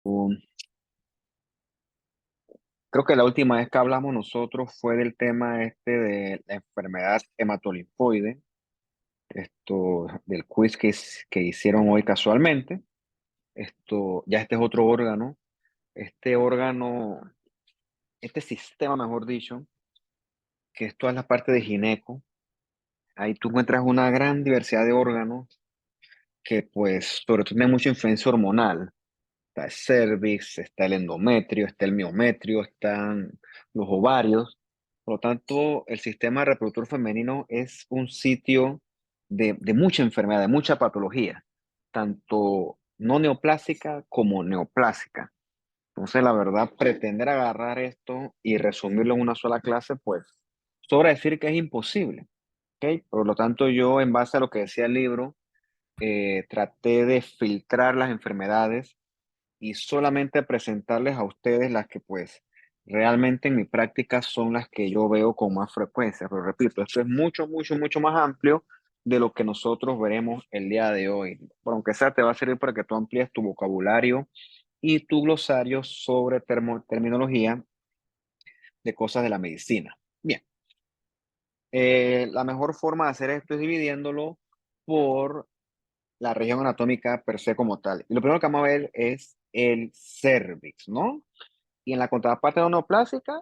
Um, Creo que la última vez que hablamos nosotros fue del tema este de la enfermedad hematolinfoide, del quiz que hicieron hoy casualmente. Ya este es otro órgano. Este órgano, este sistema, mejor dicho, que esto es la parte de gineco. Ahí tú encuentras una gran diversidad de órganos que, pues, sobre todo tiene mucha influencia hormonal. Está el cervix, está el endometrio, está el miometrio, están los ovarios. Por lo tanto, el sistema reproductor femenino es un sitio de mucha enfermedad, de mucha patología, tanto no neoplásica como neoplásica. Entonces, la verdad, pretender agarrar esto y resumirlo en una sola clase, pues, sobra decir que es imposible. ¿Ok? Por lo tanto, yo, en base a lo que decía el libro, traté de filtrar las enfermedades y solamente presentarles a ustedes las que pues realmente en mi práctica son las que yo veo con más frecuencia. Pero repito, esto es mucho, mucho, mucho más amplio de lo que nosotros veremos el día de hoy. Por aunque sea, te va a servir para que tú amplíes tu vocabulario y tu glosario sobre terminología de cosas de la medicina. Bien, la mejor forma de hacer esto es dividiéndolo por la región anatómica per se como tal. Y lo primero que vamos a ver es el cervix, ¿no? Y en la contraparte neoplásica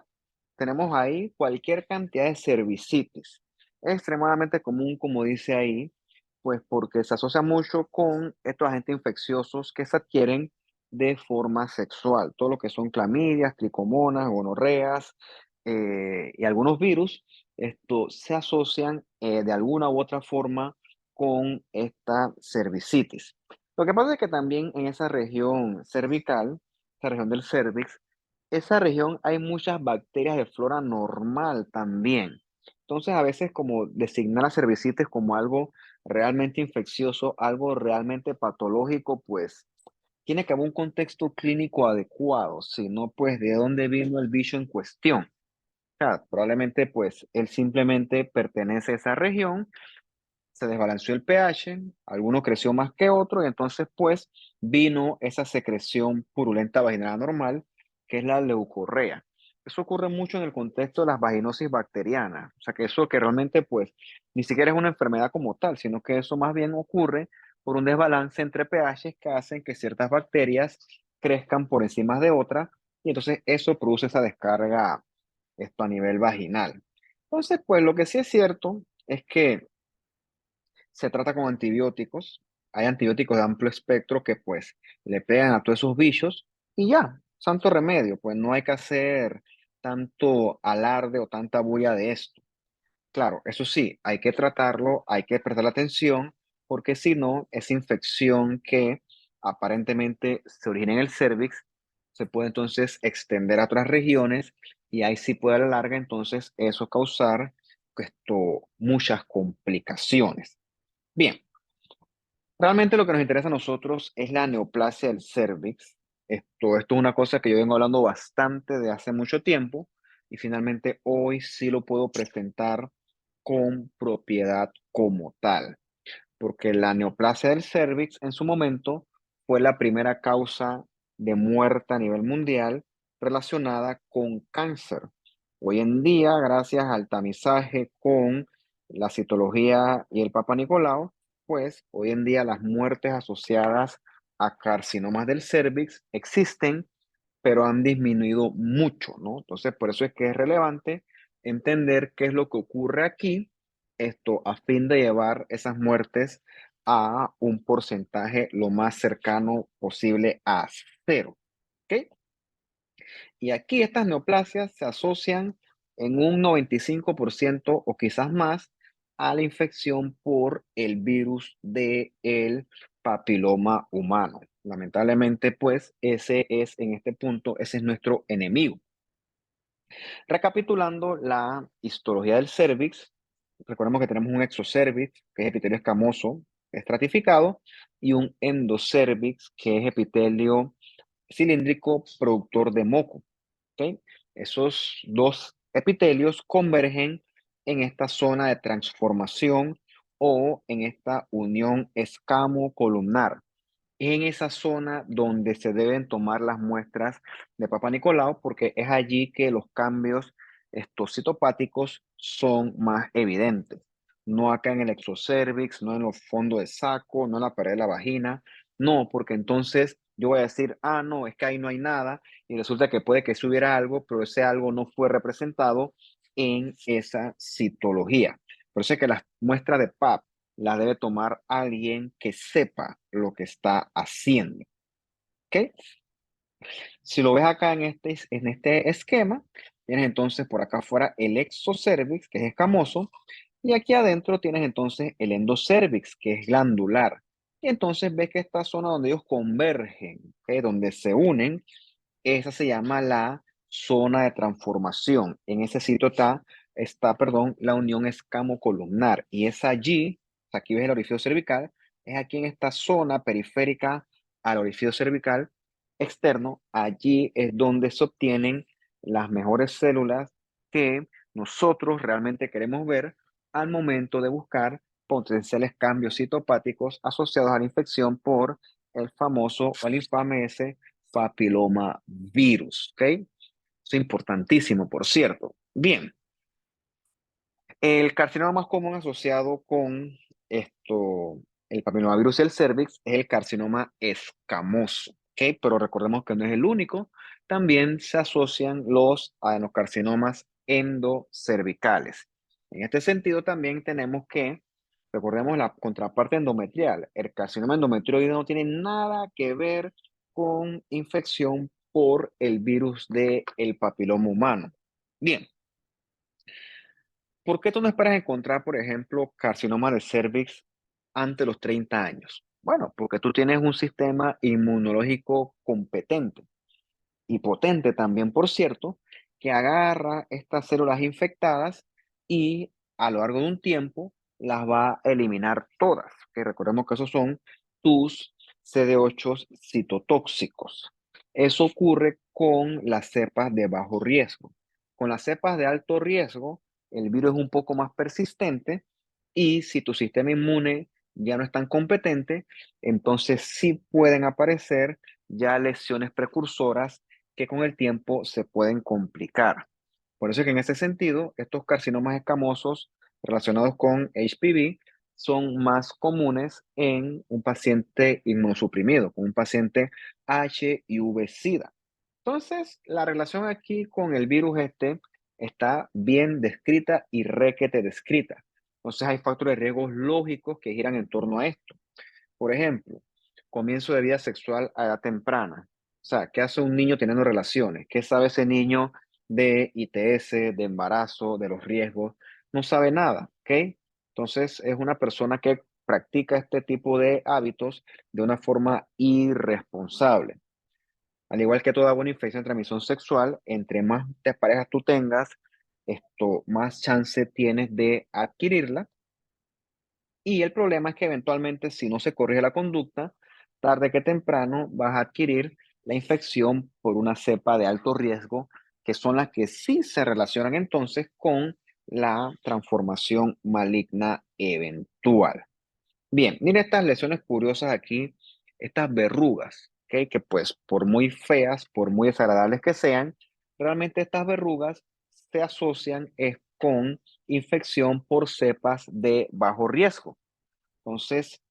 tenemos ahí cualquier cantidad de cervicitis. Es extremadamente común, como dice ahí, pues porque se asocia mucho con estos agentes infecciosos que se adquieren de forma sexual. Todo lo que son clamidias, tricomonas, gonorreas y algunos virus, esto se asocian de alguna u otra forma con esta cervicitis. Lo que pasa es que también en esa región cervical, esa región del cervix, esa región hay muchas bacterias de flora normal también. Entonces, a veces como designar a cervicitis como algo realmente infeccioso, algo realmente patológico, pues tiene que haber un contexto clínico adecuado, si no, pues de dónde vino el bicho en cuestión. O sea, probablemente pues él simplemente pertenece a esa región, se desbalanceó el pH, alguno creció más que otro y entonces pues vino esa secreción purulenta vaginal anormal que es la leucorrea. Eso ocurre mucho en el contexto de las vaginosis bacterianas, o sea que eso que realmente pues ni siquiera es una enfermedad como tal, sino que eso más bien ocurre por un desbalance entre pH que hacen que ciertas bacterias crezcan por encima de otras y entonces eso produce esa descarga esto a nivel vaginal. Entonces pues lo que sí es cierto es que se trata con antibióticos. Hay antibióticos de amplio espectro que pues le pegan a todos esos bichos y ya, santo remedio, pues no hay que hacer tanto alarde o tanta bulla de esto. Claro, eso sí, hay que tratarlo, hay que prestar atención, porque si no, esa infección que aparentemente se origina en el cervix se puede entonces extender a otras regiones y ahí sí puede a la larga entonces eso causar muchas complicaciones. Bien, realmente lo que nos interesa a nosotros es la neoplasia del cervix. Esto es una cosa que yo vengo hablando bastante de hace mucho tiempo y finalmente hoy sí lo puedo presentar con propiedad como tal, porque la neoplasia del cervix en su momento fue la primera causa de muerte a nivel mundial relacionada con cáncer. Hoy en día, gracias al tamizaje con la citología y el Papa Nicolau, pues hoy en día las muertes asociadas a carcinomas del cervix existen, pero han disminuido mucho, ¿no? Entonces, por eso es que es relevante entender qué es lo que ocurre aquí, a fin de llevar esas muertes a un porcentaje lo más cercano posible a cero, ¿ok? Y aquí estas neoplasias se asocian en un 95% o quizás más a la infección por el virus del papiloma humano. Lamentablemente, pues ese es en este punto, ese es nuestro enemigo. Recapitulando la histología del cervix, recordemos que tenemos un exocervix, que es epitelio escamoso estratificado, y un endocervix, que es epitelio cilíndrico productor de moco. ¿Ok? Esos dos epitelios convergen en esta zona de transformación o en esta unión escamo-columnar. en esa zona donde se deben tomar las muestras de Papa Nicolau, porque es allí que los cambios estos citopáticos son más evidentes. No acá en el exocervix, no en los fondos de saco, no en la pared de la vagina, no, porque entonces yo voy a decir, ah, no, es que ahí no hay nada, y resulta que puede que si hubiera algo, pero ese algo no fue representado en esa citología. Por eso es que las muestras de PAP la debe tomar alguien que sepa lo que está haciendo. ¿Ok? Si lo ves acá en este esquema, tienes entonces por acá afuera el exocervix, que es escamoso, y aquí adentro tienes entonces el endocervix, que es glandular. Y entonces ves que esta zona donde ellos convergen, ¿ok? Donde se unen, esa se llama la zona de transformación. En ese sitio perdón, la unión escamocolumnar. Y es allí, aquí ves el orificio cervical, es aquí en esta zona periférica al orificio cervical externo. Allí es donde se obtienen las mejores células que nosotros realmente queremos ver al momento de buscar potenciales cambios citopáticos asociados a la infección por el famoso o el infame ese papiloma virus, ¿ok? Es importantísimo, por cierto. Bien, el carcinoma más común asociado con esto, el papillomavirus y el cervix, es el carcinoma escamoso, ¿ok? Pero recordemos que no es el único. También se asocian los adenocarcinomas endocervicales. En este sentido, también tenemos que, recordemos la contraparte endometrial. El carcinoma endometrioide no tiene nada que ver con infección por el virus del papiloma humano. Bien. ¿Por qué tú no esperas encontrar, por ejemplo, carcinoma de cervix ante los 30 años? Bueno, porque tú tienes un sistema inmunológico competente y potente también, por cierto, que agarra estas células infectadas y a lo largo de un tiempo las va a eliminar todas. Que recordemos que esos son tus CD8 citotóxicos. Eso ocurre con las cepas de bajo riesgo. Con las cepas de alto riesgo, el virus es un poco más persistente y si tu sistema inmune ya no es tan competente, entonces sí pueden aparecer ya lesiones precursoras que con el tiempo se pueden complicar. Por eso es que en ese sentido, estos carcinomas escamosos relacionados con HPV son más comunes en un paciente inmunosuprimido, con un paciente HIV-SIDA. Entonces, la relación aquí con el virus este está bien descrita y requete descrita. Entonces, hay factores de riesgo lógicos que giran en torno a esto. Por ejemplo, comienzo de vida sexual a edad temprana. O sea, ¿qué hace un niño teniendo relaciones? ¿Qué sabe ese niño de ITS, de embarazo, de los riesgos? No sabe nada, ¿ok? Entonces es una persona que practica este tipo de hábitos de una forma irresponsable. Al igual que toda buena infección de transmisión sexual, entre más de parejas tú tengas, más chance tienes de adquirirla y el problema es que eventualmente, si no se corrige la conducta, tarde que temprano vas a adquirir la infección por una cepa de alto riesgo, que son las que sí se relacionan entonces con la transformación maligna eventual. Bien, mira estas lesiones curiosas aquí, estas verrugas, ¿ok? Que pues por muy feas, por muy desagradables que sean, realmente estas verrugas se asocian con infección por cepas de bajo riesgo. Entonces,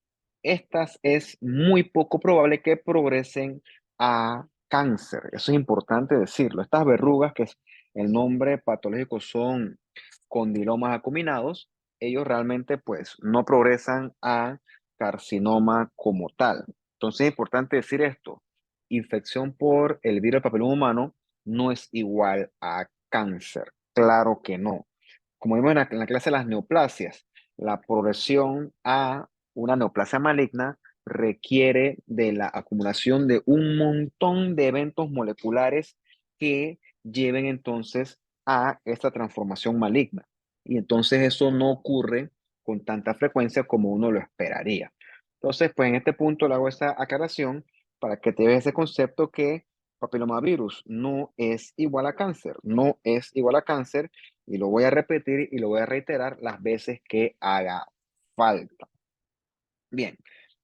estas es muy poco probable que progresen a cáncer. Eso es importante decirlo. Estas verrugas, que es el nombre patológico son condilomas acuminados, ellos realmente pues no progresan a carcinoma como tal. Entonces es importante decir esto. Infección por el virus del papiloma humano no es igual a cáncer. Claro que no. Como vimos en la clase de las neoplasias, la progresión a una neoplasia maligna requiere de la acumulación de un montón de eventos moleculares que lleven entonces a esta transformación maligna. Y entonces eso no ocurre con tanta frecuencia como uno lo esperaría. Entonces, pues en este punto le hago esta aclaración para que te veas ese concepto que papilomavirus no es igual a cáncer, no es igual a cáncer, y lo voy a repetir y lo voy a reiterar las veces que haga falta. Bien,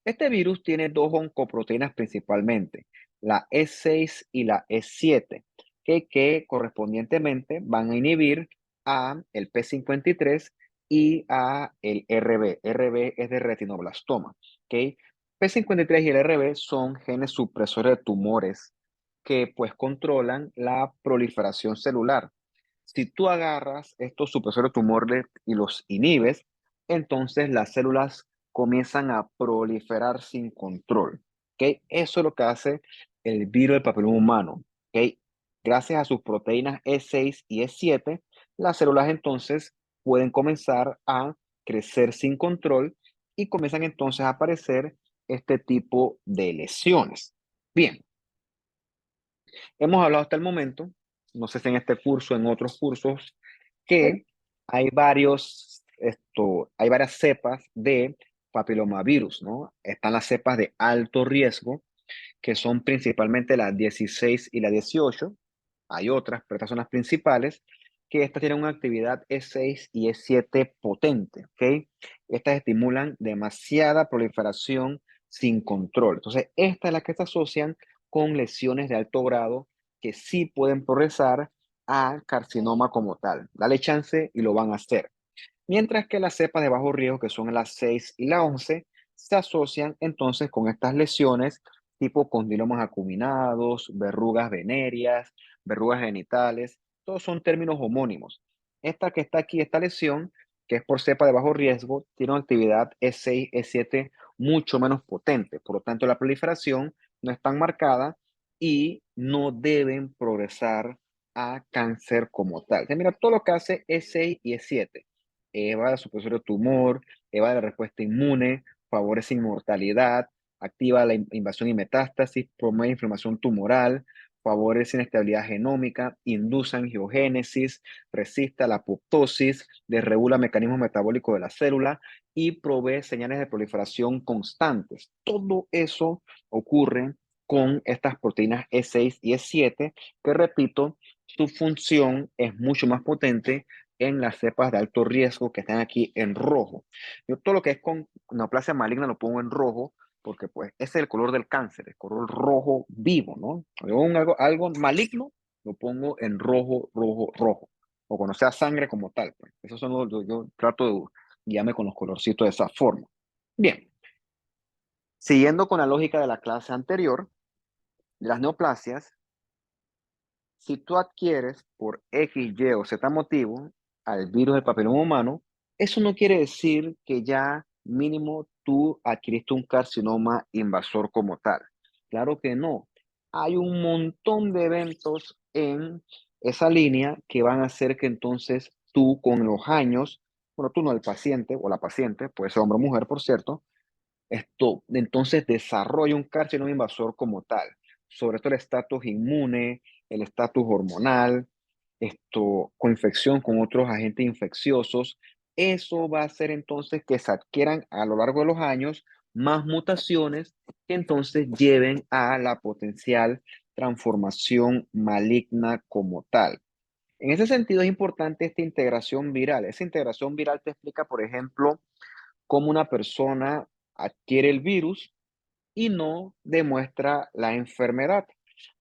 Este virus tiene dos oncoproteínas principalmente, la E6 y la E7, que correspondientemente van a inhibir a el P53 y a el RB. RB es de retinoblastoma, ¿ok? P53 y el RB son genes supresores de tumores que pues controlan la proliferación celular. Si tú agarras estos supresores de tumores y los inhibes, entonces las células comienzan a proliferar sin control. ¿Ok? Eso es lo que hace el virus del papiloma humano. ¿Ok? Gracias a sus proteínas E6 y E7, las células entonces pueden comenzar a crecer sin control y comienzan entonces a aparecer este tipo de lesiones. Bien, hemos hablado hasta el momento, no sé si en este curso, en otros cursos, que hay varias cepas de papilomavirus, ¿no? Están las cepas de alto riesgo, que son principalmente las 16 y la 18. Hay otras, pero estas son las principales, que estas tienen una actividad E6 y E7 potente, ¿ok? Estas estimulan demasiada proliferación sin control. Entonces, esta es la que se asocian con lesiones de alto grado que sí pueden progresar a carcinoma como tal. Dale chance y lo van a hacer. Mientras que las cepas de bajo riesgo, que son las 6 y la 11, se asocian entonces con estas lesiones tipo condilomas acuminados, verrugas venéreas, verrugas genitales, todos son términos homónimos. Esta que está aquí, esta lesión, que es por cepa de bajo riesgo, tiene una actividad E6, E7 mucho menos potente. Por lo tanto, la proliferación no es tan marcada y no deben progresar a cáncer como tal. Mira, todo lo que hace E6 y E7 eleva la supresión de tumor, eleva la respuesta inmune, favorece inmortalidad, activa la invasión y metástasis, promueve inflamación tumoral, favorece inestabilidad genómica, induce angiogénesis, resiste a la apoptosis, desregula mecanismos metabólicos de la célula y provee señales de proliferación constantes. Todo eso ocurre con estas proteínas E6 y E7, que repito, su función es mucho más potente en las cepas de alto riesgo que están aquí en rojo. Yo todo lo que es con neoplasia maligna lo pongo en rojo porque pues ese es el color del cáncer, el color rojo vivo, ¿no? Yo algo maligno lo pongo en rojo, rojo, rojo. O cuando sea sangre como tal. Pues. Esos son yo trato de guiarme con los colorcitos de esa forma. Bien, siguiendo con la lógica de la clase anterior, las neoplasias, si tú adquieres por X, Y o Z motivo al virus del papiloma humano, eso no quiere decir que ya mínimo tú adquiriste un carcinoma invasor como tal. Claro que no. Hay un montón de eventos en esa línea que van a hacer que entonces tú con los años, bueno, tú no el paciente o la paciente, puede ser hombre o mujer, por cierto, esto entonces desarrolla un carcinoma invasor como tal, sobre todo el estatus inmune, el estatus hormonal, coinfección con otros agentes infecciosos. Eso va a hacer entonces que se adquieran a lo largo de los años más mutaciones que entonces lleven a la potencial transformación maligna como tal. En ese sentido es importante esta integración viral. Esa integración viral te explica, por ejemplo, cómo una persona adquiere el virus y no demuestra la enfermedad.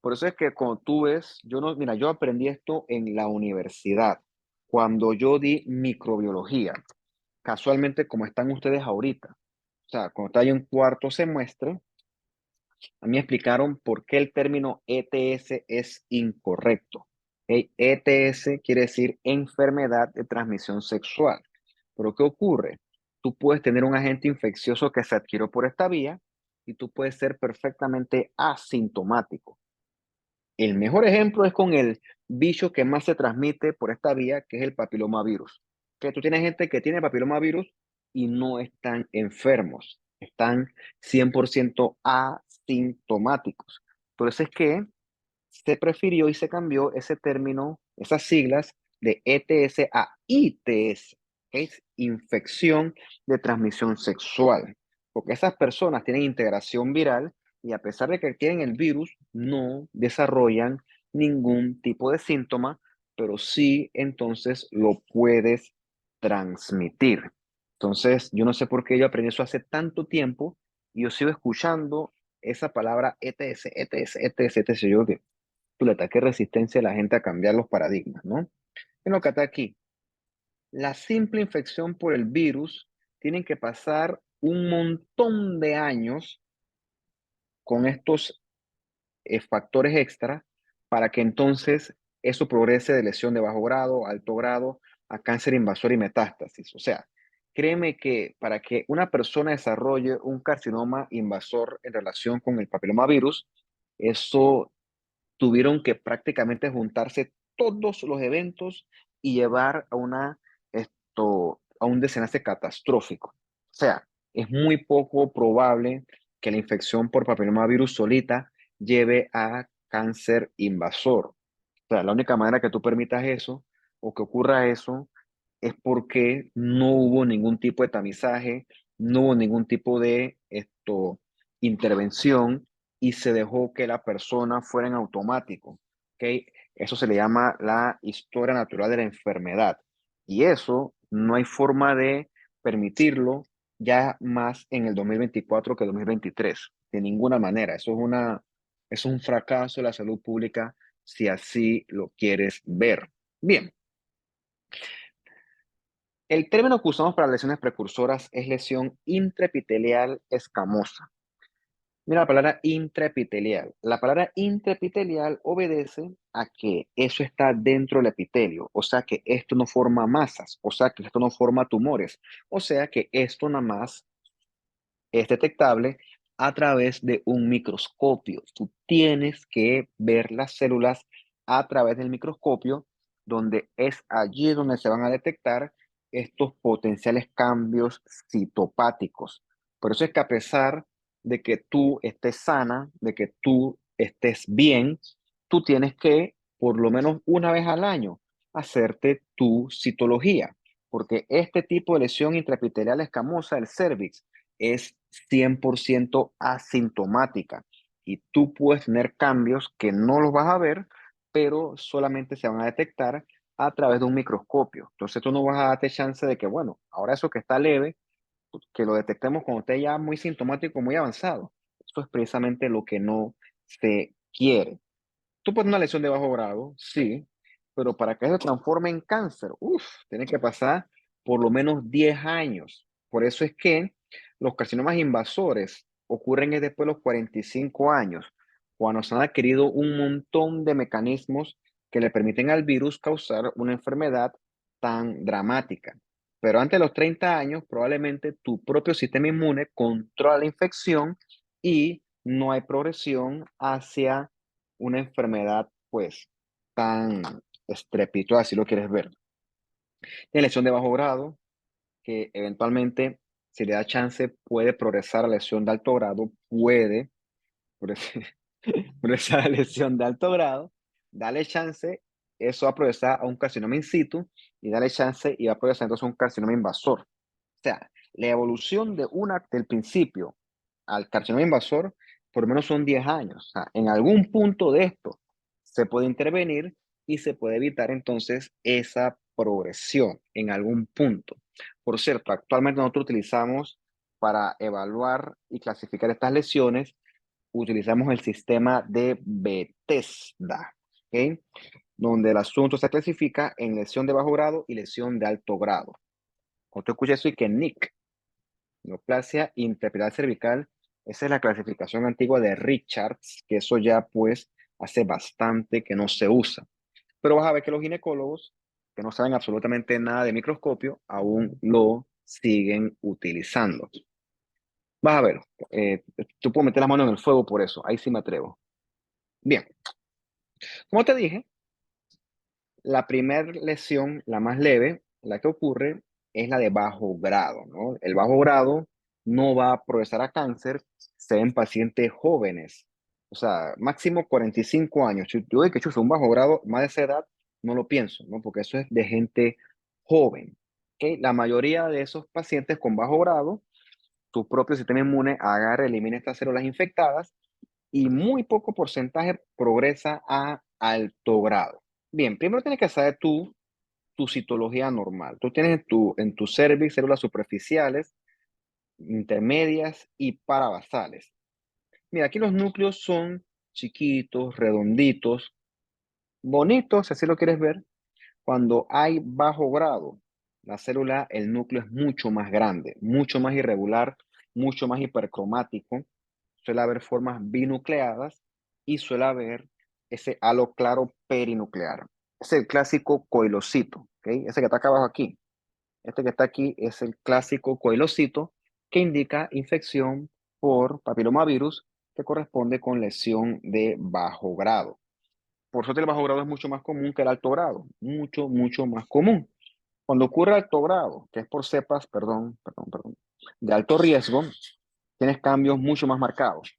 Por eso es que cuando tú ves, yo no, mira, yo aprendí esto en la universidad, cuando yo di microbiología, casualmente como están ustedes ahorita. O sea, cuando está en cuarto semestre, a mí me explicaron por qué el término ETS es incorrecto. ¿Ok? ETS quiere decir enfermedad de transmisión sexual. Pero ¿qué ocurre? Tú puedes tener un agente infeccioso que se adquirió por esta vía y tú puedes ser perfectamente asintomático. El mejor ejemplo es con el bicho que más se transmite por esta vía, que es el papilomavirus. Que tú tienes gente que tiene papilomavirus y no están enfermos, están 100% asintomáticos. Por eso es que se prefirió y se cambió ese término, esas siglas de ETS a ITS, que es infección de transmisión sexual, porque esas personas tienen integración viral y a pesar de que tienen el virus, no desarrollan ningún tipo de síntoma, pero sí entonces lo puedes transmitir. Entonces, yo no sé por qué yo aprendí eso hace tanto tiempo y yo sigo escuchando esa palabra ETS, ETS, ETS, ETS. Yo que le ataque resistencia a la gente a cambiar los paradigmas, ¿no? En lo que está aquí, la simple infección por el virus tienen que pasar un montón de años con estos factores extra para que entonces eso progrese de lesión de bajo grado, alto grado, a cáncer invasor y metástasis. O sea, créeme que para que una persona desarrolle un carcinoma invasor en relación con el papilomavirus, eso tuvieron que prácticamente juntarse todos los eventos y llevar a a un desenlace catastrófico. O sea, es muy poco probable que la infección por papilomavirus solita lleve a cáncer invasor. O sea, la única manera que tú permitas eso o que ocurra eso es porque no hubo ningún tipo de tamizaje, no hubo ningún tipo de intervención y se dejó que la persona fuera en automático. ¿Ok? Eso se le llama la historia natural de la enfermedad. Y eso no hay forma de permitirlo ya más en el 2024 que 2023. De ninguna manera. Es un fracaso de la salud pública si así lo quieres ver. Bien. El término que usamos para lesiones precursoras es lesión intraepitelial escamosa. Mira la palabra intraepitelial. La palabra intraepitelial obedece a que eso está dentro del epitelio, o sea que esto no forma masas, o sea que esto no forma tumores, o sea que esto nada más es detectable a través de un microscopio. Tú tienes que ver las células a través del microscopio, donde es allí donde se van a detectar estos potenciales cambios citopáticos. Por eso es que a pesar de que tú estés sana, de que tú estés bien, tú tienes que, por lo menos una vez al año, hacerte tu citología, porque este tipo de lesión intraepitelial escamosa del cervix es 100% asintomática y tú puedes tener cambios que no los vas a ver, pero solamente se van a detectar a través de un microscopio. Entonces tú no vas a darte chance de que, bueno, ahora eso que está leve, pues, que lo detectemos cuando esté ya muy sintomático, muy avanzado. Eso es precisamente lo que no se quiere. Tú puedes tener una lesión de bajo grado, sí, pero para que eso se transforme en cáncer, tiene que pasar por lo menos 10 años. Por eso es que los carcinomas invasores ocurren es después de los 45 años, cuando se han adquirido un montón de mecanismos que le permiten al virus causar una enfermedad tan dramática. Pero antes de los 30 años, probablemente tu propio sistema inmune controla la infección y no hay progresión hacia una enfermedad, pues, tan estrepitosa, si lo quieres ver. La lesión de bajo grado, que eventualmente, si le da chance, puede progresar a lesión de alto grado, puede progresar progresar a lesión de alto grado, dale chance, eso va a progresar a un carcinoma in situ, y dale chance y va a progresar entonces a un carcinoma invasor. O sea, la evolución del principio al carcinoma invasor, por lo menos son 10 años. O sea, en algún punto de esto se puede intervenir y se puede evitar entonces esa progresión en algún punto. Por cierto, actualmente nosotros utilizamos para evaluar y clasificar estas lesiones, utilizamos el sistema de Bethesda, ¿ok? Donde el asunto se clasifica en lesión de bajo grado y lesión de alto grado. Cuando tú escuchas eso y que NIC, neoplasia intraepitelial cervical, esa es la clasificación antigua de Richards, que eso ya pues hace bastante que no se usa. Pero vas a ver que los ginecólogos, que no saben absolutamente nada de microscopio, aún lo siguen utilizando. Vas a ver, tú puedes meter la mano en el fuego por eso, ahí sí me atrevo. Bien, como te dije, la primera lesión, la más leve, la que ocurre, es la de bajo grado, ¿no? El bajo grado no va a progresar a cáncer, se en pacientes jóvenes, o sea, máximo 45 años. Si yo digo que chuzo un bajo grado, más de esa edad, no lo pienso, ¿no? Porque eso es de gente joven, ¿ok? La mayoría de esos pacientes con bajo grado, tu propio sistema inmune agarra, elimina estas células infectadas y muy poco porcentaje progresa a alto grado. Bien, primero tienes que saber tu citología normal. Tú tienes en tu cervix células superficiales intermedias y parabasales. Mira, aquí los núcleos son chiquitos, redonditos, bonitos, si así lo quieres ver. Cuando hay bajo grado, la célula, el núcleo es mucho más grande, mucho más irregular, mucho más hipercromático. Suele haber formas binucleadas y suele haber ese halo claro perinuclear. Es el clásico coilocito, ¿ok? Ese que está acá abajo aquí. Este que está aquí es el clásico coilocito que indica infección por papilomavirus que corresponde con lesión de bajo grado. Por suerte el bajo grado es mucho más común que el alto grado, mucho, mucho más común. Cuando ocurre alto grado, que es por cepas, de alto riesgo, tienes cambios mucho más marcados.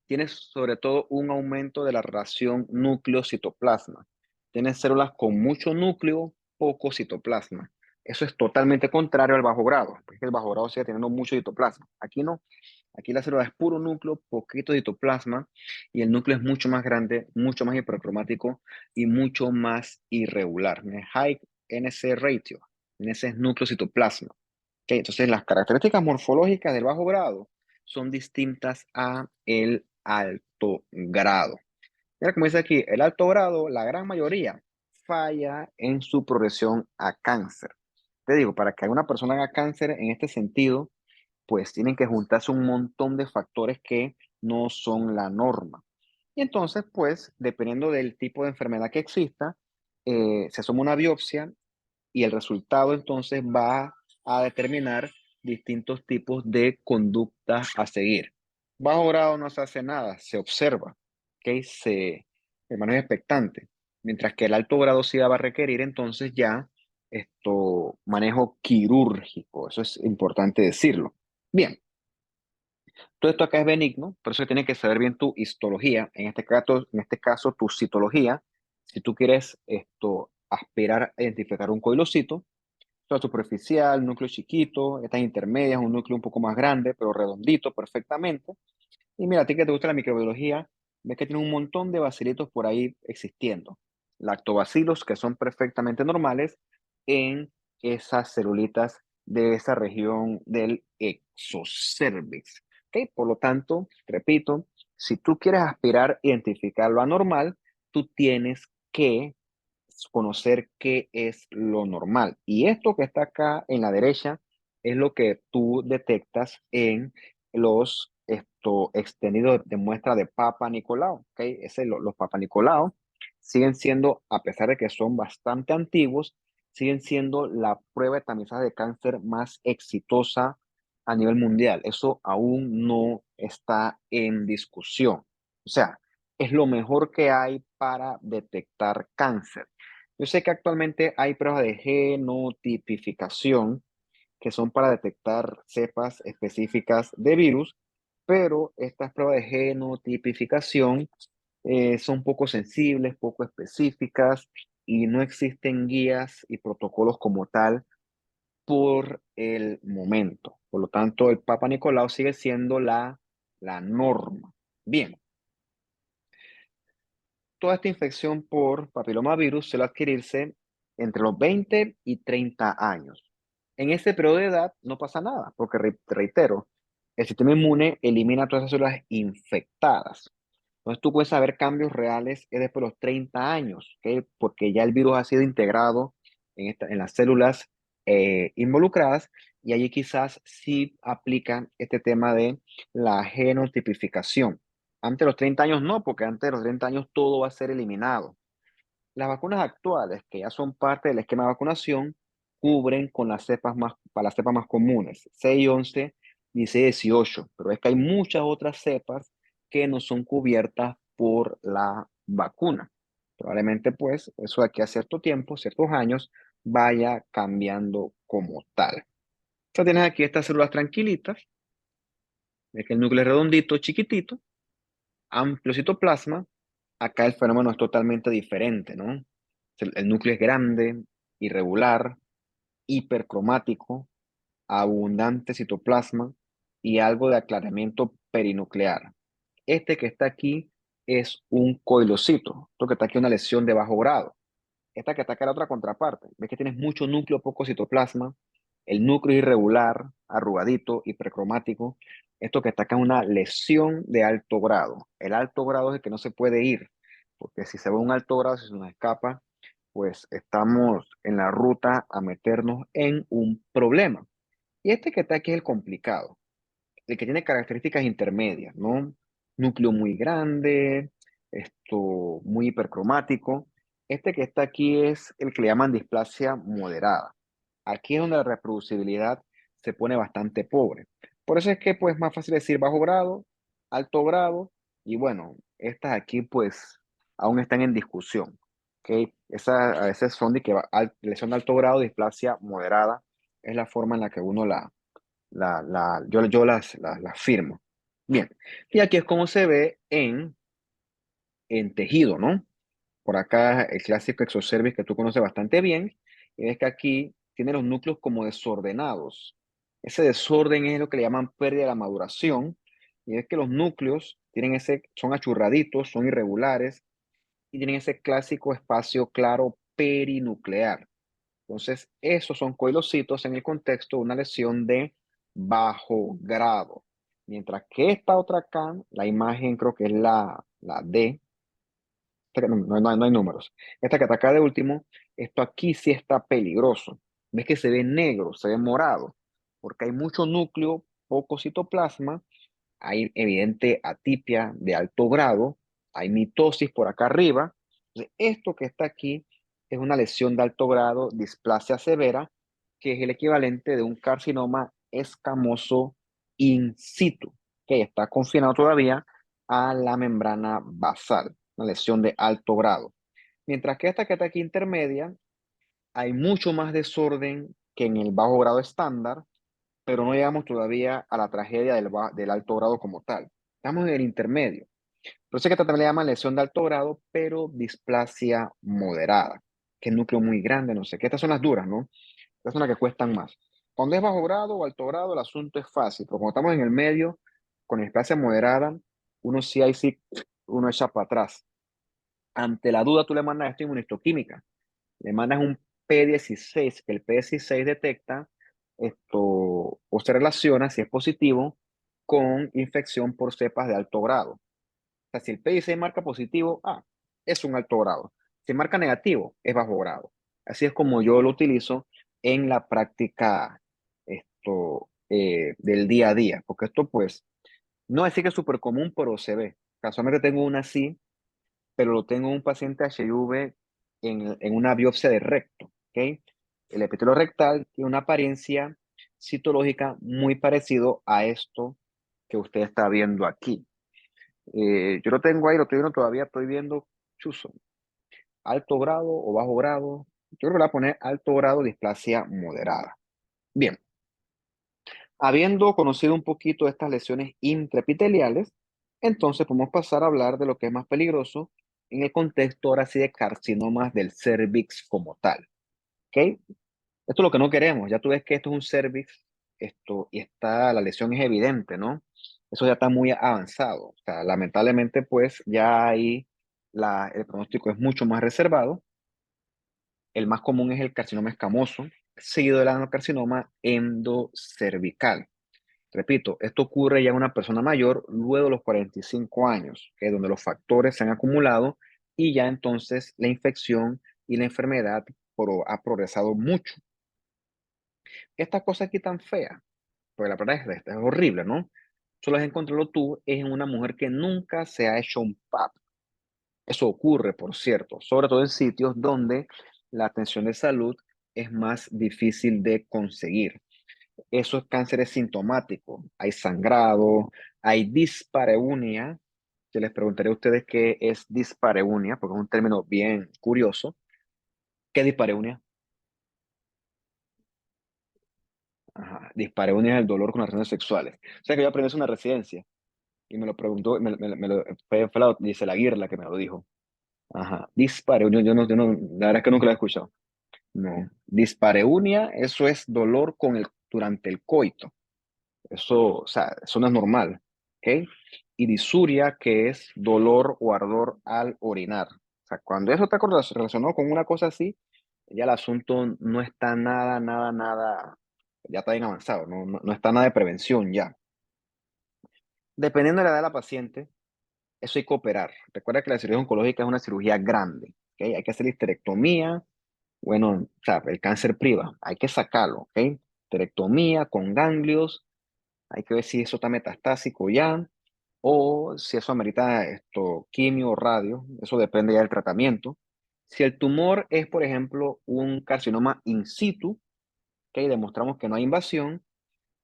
Tienes sobre todo un aumento de la relación núcleo-citoplasma. Tienes células con mucho núcleo, poco citoplasma. Eso es totalmente contrario al bajo grado, porque el bajo grado sigue teniendo mucho citoplasma. Aquí no. Aquí la célula es puro núcleo, poquito citoplasma, y el núcleo es mucho más grande, mucho más hipercromático y mucho más irregular. High NC ratio, NC es núcleo citoplasma. ¿Okay? Entonces, las características morfológicas del bajo grado son distintas a el alto grado. Mira, como dice aquí, el alto grado, la gran mayoría falla en su progresión a cáncer. Te digo, para que una persona haga cáncer en este sentido, pues tienen que juntarse un montón de factores que no son la norma. Y entonces, pues, dependiendo del tipo de enfermedad que exista, se asoma una biopsia y el resultado entonces va a determinar distintos tipos de conductas a seguir. Bajo grado no se hace nada, se observa, ¿ok? El manejo es expectante, mientras que el alto grado sí va a requerir entonces ya manejo quirúrgico, eso es importante decirlo. Bien, todo esto acá es benigno, por eso tienes que saber bien tu histología, en este caso tu citología, si tú quieres aspirar a identificar un coilocito, toda superficial, núcleo chiquito, estas intermedias, un núcleo un poco más grande, pero redondito perfectamente. Y mira, a ti que te gusta la microbiología, ves que tiene un montón de bacilitos por ahí existiendo. Lactobacilos que son perfectamente normales en esas celulitas de esa región del exocervix. ¿Ok? Por lo tanto, repito, si tú quieres aspirar a identificar lo anormal, tú tienes que conocer qué es lo normal. Y esto que está acá en la derecha es lo que tú detectas en los extendidos de muestra de Papa Nicolau. ¿Okay? Los Papa Nicolau siguen siendo, a pesar de que son bastante antiguos, siguen siendo la prueba de tamizaje de cáncer más exitosa a nivel mundial. Eso aún no está en discusión. O sea, es lo mejor que hay para detectar cáncer. Yo sé que actualmente hay pruebas de genotipificación que son para detectar cepas específicas de virus, pero estas pruebas de genotipificación son poco sensibles, poco específicas y no existen guías y protocolos como tal por el momento. Por lo tanto, el Papa Nicolau sigue siendo la norma. Bien, toda esta infección por papilomavirus suele adquirirse entre los 20 y 30 años. En ese periodo de edad no pasa nada, porque reitero, el sistema inmune elimina todas esas células infectadas. Entonces tú puedes saber cambios reales es después de los 30 años, ¿ok? Porque ya el virus ha sido integrado en las células involucradas y allí quizás sí aplican este tema de la genotipificación. Antes de los 30 años no, porque antes de los 30 años todo va a ser eliminado. Las vacunas actuales, que ya son parte del esquema de vacunación, cubren con para las cepas más comunes, 6, 11, 16, 18, pero es que hay muchas otras cepas que no son cubiertas por la vacuna. Probablemente, pues, eso de aquí a cierto tiempo, ciertos años, vaya cambiando como tal. Entonces tienes aquí estas células tranquilitas, ves que el núcleo es redondito, chiquitito, amplio citoplasma. Acá el fenómeno es totalmente diferente, ¿no? El núcleo es grande, irregular, hipercromático, abundante citoplasma y algo de aclaramiento perinuclear. Este que está aquí es un coilocito. Esto que está aquí es una lesión de bajo grado. Esta que está acá es la otra contraparte. Ves que tienes mucho núcleo, poco citoplasma. El núcleo irregular, arrugadito, hipercromático. Esto que está acá es una lesión de alto grado. El alto grado es el que no se puede ir, porque si se ve un alto grado, si se nos escapa, pues estamos en la ruta a meternos en un problema. Y este que está aquí es el complicado, el que tiene características intermedias, ¿no? Núcleo muy grande, esto muy hipercromático. Este que está aquí es el que le llaman displasia moderada. Aquí es donde la reproducibilidad se pone bastante pobre. Por eso es que pues más fácil decir bajo grado, alto grado, y bueno, estas aquí pues aún están en discusión. ¿Ok? Esas a veces son de que lesión de alto grado, displasia moderada, es la forma en la que uno yo las firmo. Bien, y aquí es como se ve en tejido, ¿no? Por acá el clásico exocervix que tú conoces bastante bien, y ves que aquí tiene los núcleos como desordenados. Ese desorden es lo que le llaman pérdida de la maduración, y es que los núcleos son achurraditos, son irregulares, y tienen ese clásico espacio claro perinuclear. Entonces, esos son coilocitos en el contexto de una lesión de bajo grado. Mientras que esta otra acá, la imagen creo que es la D, no hay números. Esta que está acá de último, esto aquí sí está peligroso. Ves que se ve negro, se ve morado, porque hay mucho núcleo, poco citoplasma, hay evidente atipia de alto grado, hay mitosis por acá arriba. Entonces, esto que está aquí es una lesión de alto grado, displasia severa, que es el equivalente de un carcinoma escamoso in situ, que está confinado todavía a la membrana basal, una lesión de alto grado. Mientras que esta que está aquí intermedia, hay mucho más desorden que en el bajo grado estándar, pero no llegamos todavía a la tragedia del alto grado como tal. Estamos en el intermedio. Por eso es que esta también le llaman lesión de alto grado, pero displasia moderada, que es núcleo muy grande, no sé qué. Estas son las duras, ¿no? Estas son las que cuestan más. Cuando es bajo grado o alto grado, el asunto es fácil, pero cuando estamos en el medio, con displasia moderada, uno sí, ahí sí, uno echa para atrás. Ante la duda, tú le mandas esto inmunistoquímica. Le mandas un P16, que el P16 detecta esto o se relaciona, si es positivo, con infección por cepas de alto grado. O sea, si el P16 marca positivo, es un alto grado. Si marca negativo, es bajo grado. Así es como yo lo utilizo en la práctica del día a día, porque esto pues, no decir que es súper común, pero se ve. Casualmente tengo una así, pero lo tengo en un paciente HIV en una biopsia de recto, ¿ok? El epitelio rectal tiene una apariencia citológica muy parecido a esto que usted está viendo aquí. Yo lo tengo ahí, lo estoy viendo todavía, estoy viendo chuzo, alto grado o bajo grado. Yo creo que le voy a poner alto grado displasia moderada. Bien, habiendo conocido un poquito estas lesiones intraepiteliales, entonces podemos pasar a hablar de lo que es más peligroso en el contexto ahora sí de carcinomas del cervix como tal. ¿Ok? Esto es lo que no queremos. Ya tú ves que esto es un cervix, y la lesión es evidente, ¿no? Eso ya está muy avanzado. O sea, lamentablemente, pues ya ahí el pronóstico es mucho más reservado. El más común es el carcinoma escamoso, seguido del adenocarcinoma endocervical. Repito, esto ocurre ya en una persona mayor luego de los 45 años, que es donde los factores se han acumulado y ya entonces la infección y la enfermedad ha progresado mucho. Esta cosa aquí tan fea, porque la verdad es horrible, ¿no? Solo has encontrado tú es en una mujer que nunca se ha hecho un PAP. Eso ocurre, por cierto, sobre todo en sitios donde la atención de salud es más difícil de conseguir. Esos cánceres sintomáticos. Hay sangrado, hay dispareunia. Yo les preguntaré a ustedes qué es dispareunia, porque es un término bien curioso. ¿Qué es dispareunia? Ajá. Dispareunia es el dolor con las relaciones sexuales. O sea que yo aprendí eso en una residencia y me lo preguntó, dice la guirla que me lo dijo. Ajá. Dispareunia, la verdad es que nunca lo he escuchado. No. Dispareunia, eso es dolor durante el coito. Eso, o sea, eso no es normal, ¿ok? Y disuria, que es dolor o ardor al orinar. O sea, cuando eso está relacionado con una cosa así, ya el asunto no está nada, nada, nada ya está bien avanzado, no está nada de prevención ya. Dependiendo de la edad de la paciente, eso hay que operar. Recuerda que la cirugía oncológica es una cirugía grande, ¿ok? Hay que hacer histerectomía, bueno, o sea, el cáncer priva, hay que sacarlo, ¿ok? Histerectomía con ganglios, hay que ver si eso está metastásico ya, o si eso amerita quimio o radio, eso depende ya del tratamiento. Si el tumor es, por ejemplo, un carcinoma in situ, ¿ok? Demostramos que no hay invasión,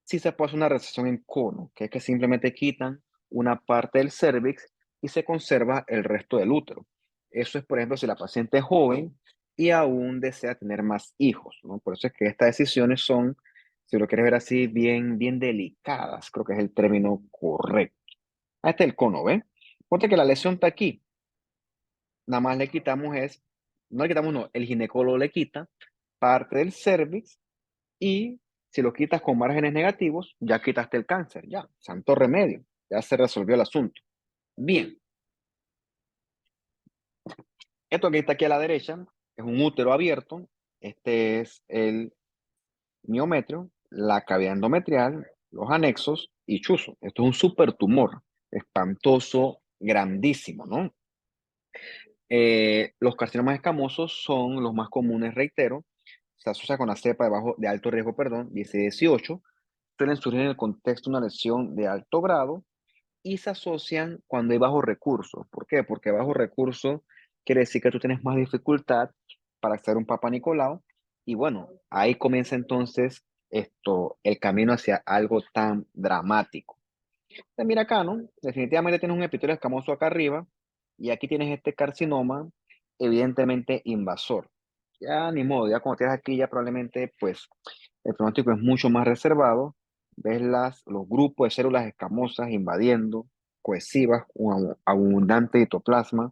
sí se puede hacer una resección en cono, que es que simplemente quitan una parte del cérvix y se conserva el resto del útero. Eso es, por ejemplo, si la paciente es joven y aún desea tener más hijos, ¿no? Por eso es que estas decisiones son, si lo quieres ver así, bien, bien delicadas, creo que es el término correcto. Ahí está el cono, ¿ves? Ponte que la lesión está aquí, nada más le quitamos no le quitamos, no, el ginecólogo le quita parte del cérvix y si lo quitas con márgenes negativos, ya quitaste el cáncer, ya, santo remedio, ya se resolvió el asunto. Bien, esto que está aquí a la derecha es un útero abierto, este es el miometrio, la cavidad endometrial, los anexos y chuzo. Esto es un supertumor, espantoso, grandísimo, ¿no? Los carcinomas escamosos son los más comunes, reitero, se asocia con la cepa de alto riesgo, perdón, 16-18, suelen surgir en el contexto de una lesión de alto grado y se asocian cuando hay bajos recursos. ¿Por qué? Porque bajo recursos quiere decir que tú tienes más dificultad para acceder a un Papa Nicolau y bueno, ahí comienza entonces el camino hacia algo tan dramático. Mira acá, ¿no? Definitivamente tienes un epitelio escamoso acá arriba y aquí tienes este carcinoma evidentemente invasor. Ya ni modo, ya cuando tienes aquí ya probablemente pues el pronóstico es mucho más reservado. Ves los grupos de células escamosas invadiendo, cohesivas, un abundante citoplasma.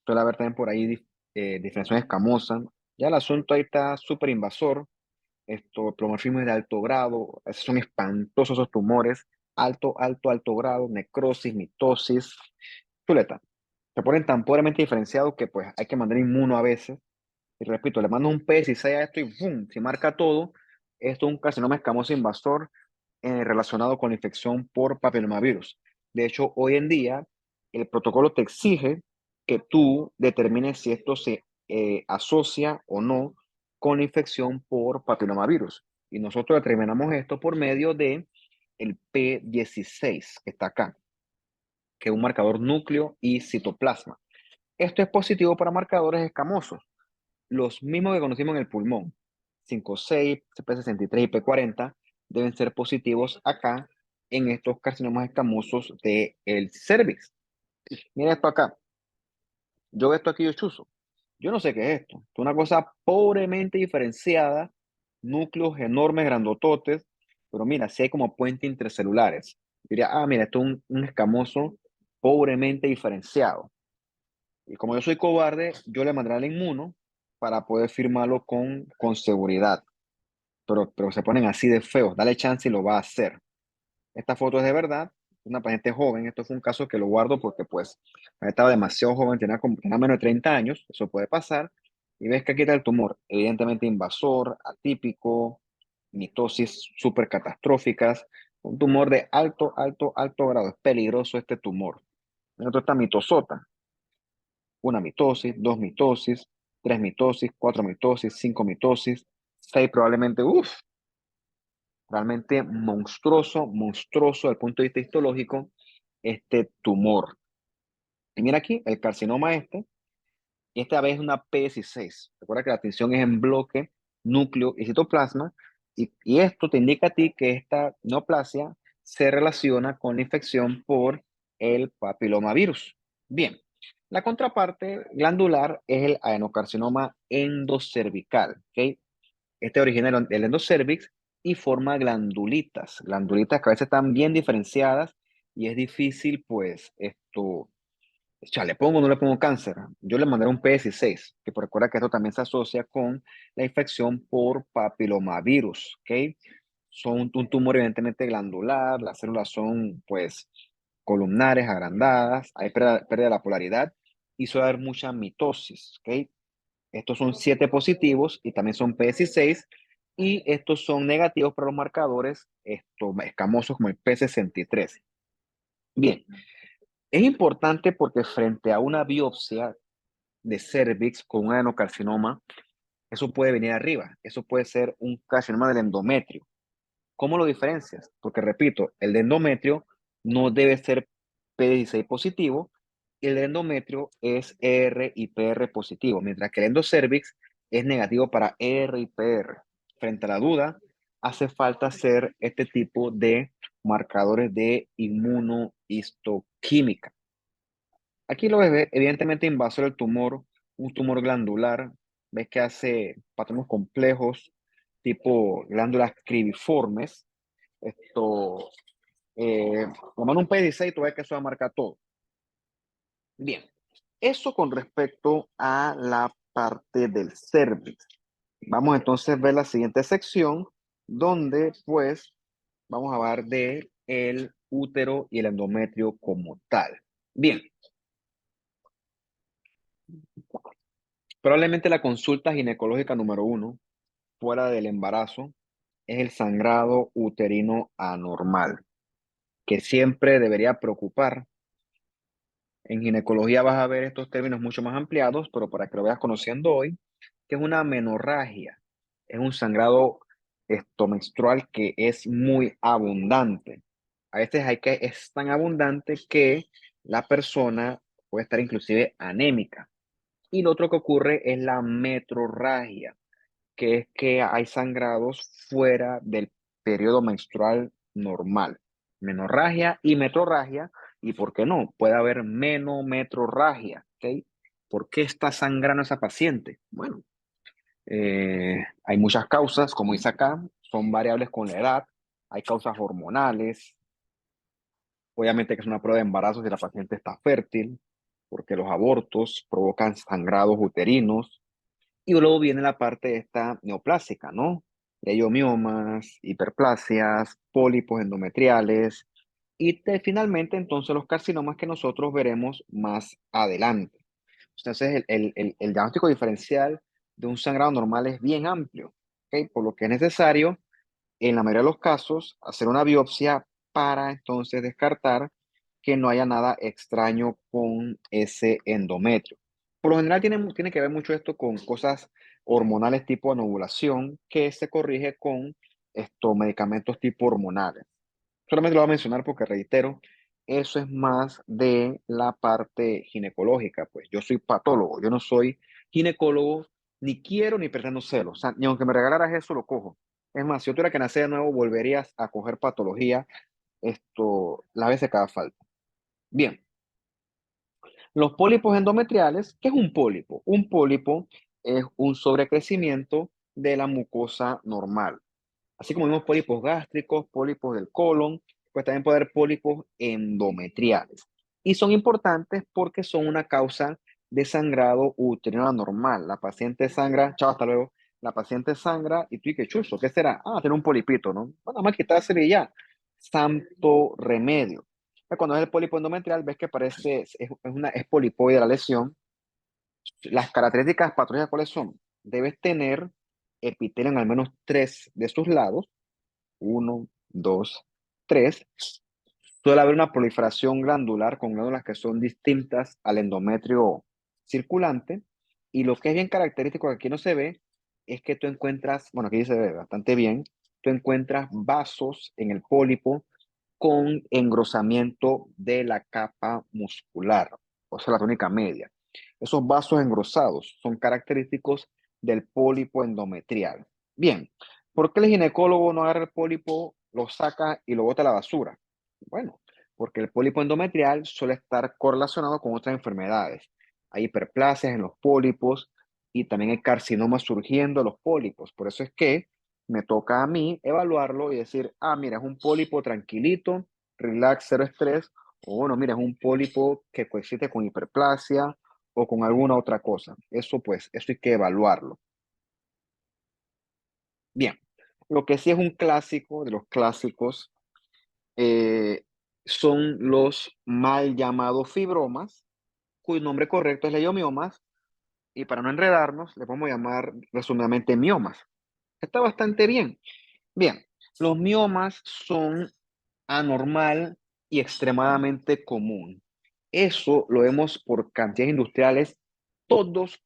Suele haber también por ahí diferenciación escamosa. Ya el asunto ahí está súper invasor. Plomorfismo de alto grado, esos son espantosos esos tumores, alto, alto, alto grado, necrosis, mitosis, chuleta. Se ponen tan pobremente diferenciados que pues hay que mandar inmuno a veces. Y repito, le mando un PSI a esto y ¡pum! Se marca todo. Esto es un carcinoma escamoso invasor relacionado con la infección por papillomavirus. De hecho, hoy en día el protocolo te exige que tú determines si esto se asocia o no con la infección por papillomavirus. Y nosotros determinamos esto por medio de el P16, que está acá, que es un marcador núcleo y citoplasma. Esto es positivo para marcadores escamosos, los mismos que conocimos en el pulmón, 5,6, CP63 y P40, deben ser positivos acá en estos carcinomas escamosos del cervix. Mira esto acá. Yo veo esto aquí, yo chuzo. Yo no sé qué es esto. Es una cosa pobremente diferenciada, núcleos enormes, grandototes, pero mira, si hay como puentes intercelulares. Diría, mira, esto es un escamoso pobremente diferenciado. Y como yo soy cobarde, yo le mandaré al inmuno para poder firmarlo con seguridad. Pero se ponen así de feos. Dale chance y lo va a hacer. Esta foto es de verdad, una paciente joven. Esto fue un caso que lo guardo porque pues estaba demasiado joven, tenía menos de 30 años, eso puede pasar. Y ves que aquí está el tumor, evidentemente invasor, atípico, mitosis súper catastróficas, un tumor de alto, alto, alto grado. Es peligroso este tumor. Esto está mitosota, una mitosis, dos mitosis, tres mitosis, cuatro mitosis, cinco mitosis, seis probablemente, realmente monstruoso, monstruoso desde el punto de vista histológico, este tumor. Y mira aquí, el carcinoma y esta vez es una P16. Recuerda que la tinción es en bloque, núcleo y citoplasma, y esto te indica a ti que esta neoplasia se relaciona con la infección por el papilomavirus. Bien, la contraparte glandular es el adenocarcinoma endocervical, ¿ok? Este origina del endocervix y forma glandulitas que a veces están bien diferenciadas y es difícil, pues, o sea, ¿le pongo o no le pongo cáncer? Yo le mandaré un PS6, que recuerda que esto también se asocia con la infección por papilomavirus, ¿ok? Son un tumor evidentemente glandular, las células son, pues, columnares, agrandadas, hay pérdida de la polaridad y suele haber mucha mitosis, ¿ok? Estos son 7 positivos y también son PS6, y estos son negativos para los marcadores escamosos como el P63. Bien, es importante porque frente a una biopsia de cervix con un adenocarcinoma, eso puede venir arriba, eso puede ser un carcinoma del endometrio. ¿Cómo lo diferencias? Porque repito, el de endometrio no debe ser P16 positivo, y el de endometrio es ER y PR positivo, mientras que el endocervix es negativo para ER y PR. Frente a la duda, hace falta hacer este tipo de marcadores de inmunohistoquímica. Aquí lo ves, evidentemente invasor del tumor, un tumor glandular, ves que hace patrones complejos, tipo glándulas cribiformes. Esto, Tomando un P16, tú ves que eso va a marcar todo. Bien, eso con respecto a la parte del cervix. Vamos entonces a ver la siguiente sección, donde pues vamos a hablar de el útero y el endometrio como tal. Bien, probablemente la consulta ginecológica número uno, fuera del embarazo, es el sangrado uterino anormal, que siempre debería preocupar. En ginecología vas a ver estos términos mucho más ampliados, pero para que lo veas conociendo hoy, que es una menorragia, es un sangrado menstrual que es muy abundante. A veces es tan abundante que la persona puede estar inclusive anémica. Y lo otro que ocurre es la metrorragia, que es que hay sangrados fuera del periodo menstrual normal. Menorragia y metrorragia, y por qué no, puede haber menometrorragia, ¿ok? ¿Por qué está sangrando esa paciente? Bueno, hay muchas causas, como dice acá, son variables con la edad, hay causas hormonales, obviamente que es una prueba de embarazo si la paciente está fértil, porque los abortos provocan sangrados uterinos, y luego viene la parte esta neoplásica, ¿no? Leiomiomas, hiperplasias, pólipos endometriales y finalmente entonces los carcinomas que nosotros veremos más adelante. Entonces el diagnóstico diferencial de un sangrado normal es bien amplio, ¿ok? Por lo que es necesario, en la mayoría de los casos, hacer una biopsia para entonces descartar que no haya nada extraño con ese endometrio. Por lo general tiene que ver mucho esto con cosas hormonales tipo anovulación que se corrige con estos medicamentos tipo hormonales. Solamente lo voy a mencionar porque reitero, eso es más de la parte ginecológica. Pues yo soy patólogo, yo no soy ginecólogo, ni quiero ni pretendo serlo. O sea, ni aunque me regalaras eso, lo cojo. Es más, si yo tuviera que nacer de nuevo, volverías a coger patología las veces que haga falta. Bien, los pólipos endometriales, ¿qué es un pólipo? Un pólipo es un sobrecrecimiento de la mucosa normal. Así como vimos pólipos gástricos, pólipos del colon, pues también puede haber pólipos endometriales. Y son importantes porque son una causa de sangrado uterino anormal. La paciente sangra, chao, hasta luego. La paciente sangra y tú y qué chuzo, ¿qué será? Ah, tiene un polipito, ¿no? Bueno, nada más quitárselo y ya. Santo remedio. Cuando es el pólipo endometrial, ves que parece, es polipoide la lesión. Las características patológicas, ¿cuáles son? Debes tener epitelio en al menos tres de sus lados. Uno, dos, tres. Suele haber una proliferación glandular con glándulas que son distintas al endometrio circulante. Y lo que es bien característico que aquí no se ve es que tú encuentras, bueno, aquí se ve bastante bien, tú encuentras vasos en el pólipo con engrosamiento de la capa muscular, o sea, la túnica media. Esos vasos engrosados son característicos del pólipo endometrial. Bien, ¿por qué el ginecólogo no agarra el pólipo, lo saca y lo bota a la basura? Bueno, porque el pólipo endometrial suele estar correlacionado con otras enfermedades. Hay hiperplasias en los pólipos y también hay carcinomas surgiendo de los pólipos. Por eso es que me toca a mí evaluarlo y decir, ah, mira, es un pólipo tranquilito, relax, cero estrés, o bueno, mira, es un pólipo que coexiste con hiperplasia o con alguna otra cosa. Eso pues, eso hay que evaluarlo. Bien, lo que sí es un clásico de los clásicos eh, son los mal llamados fibromas, cuyo nombre correcto es leiomiomas, y para no enredarnos, le podemos llamar resumidamente miomas. Está bastante bien. Bien, los miomas son anormal y extremadamente común. Eso lo vemos por cantidades industriales todos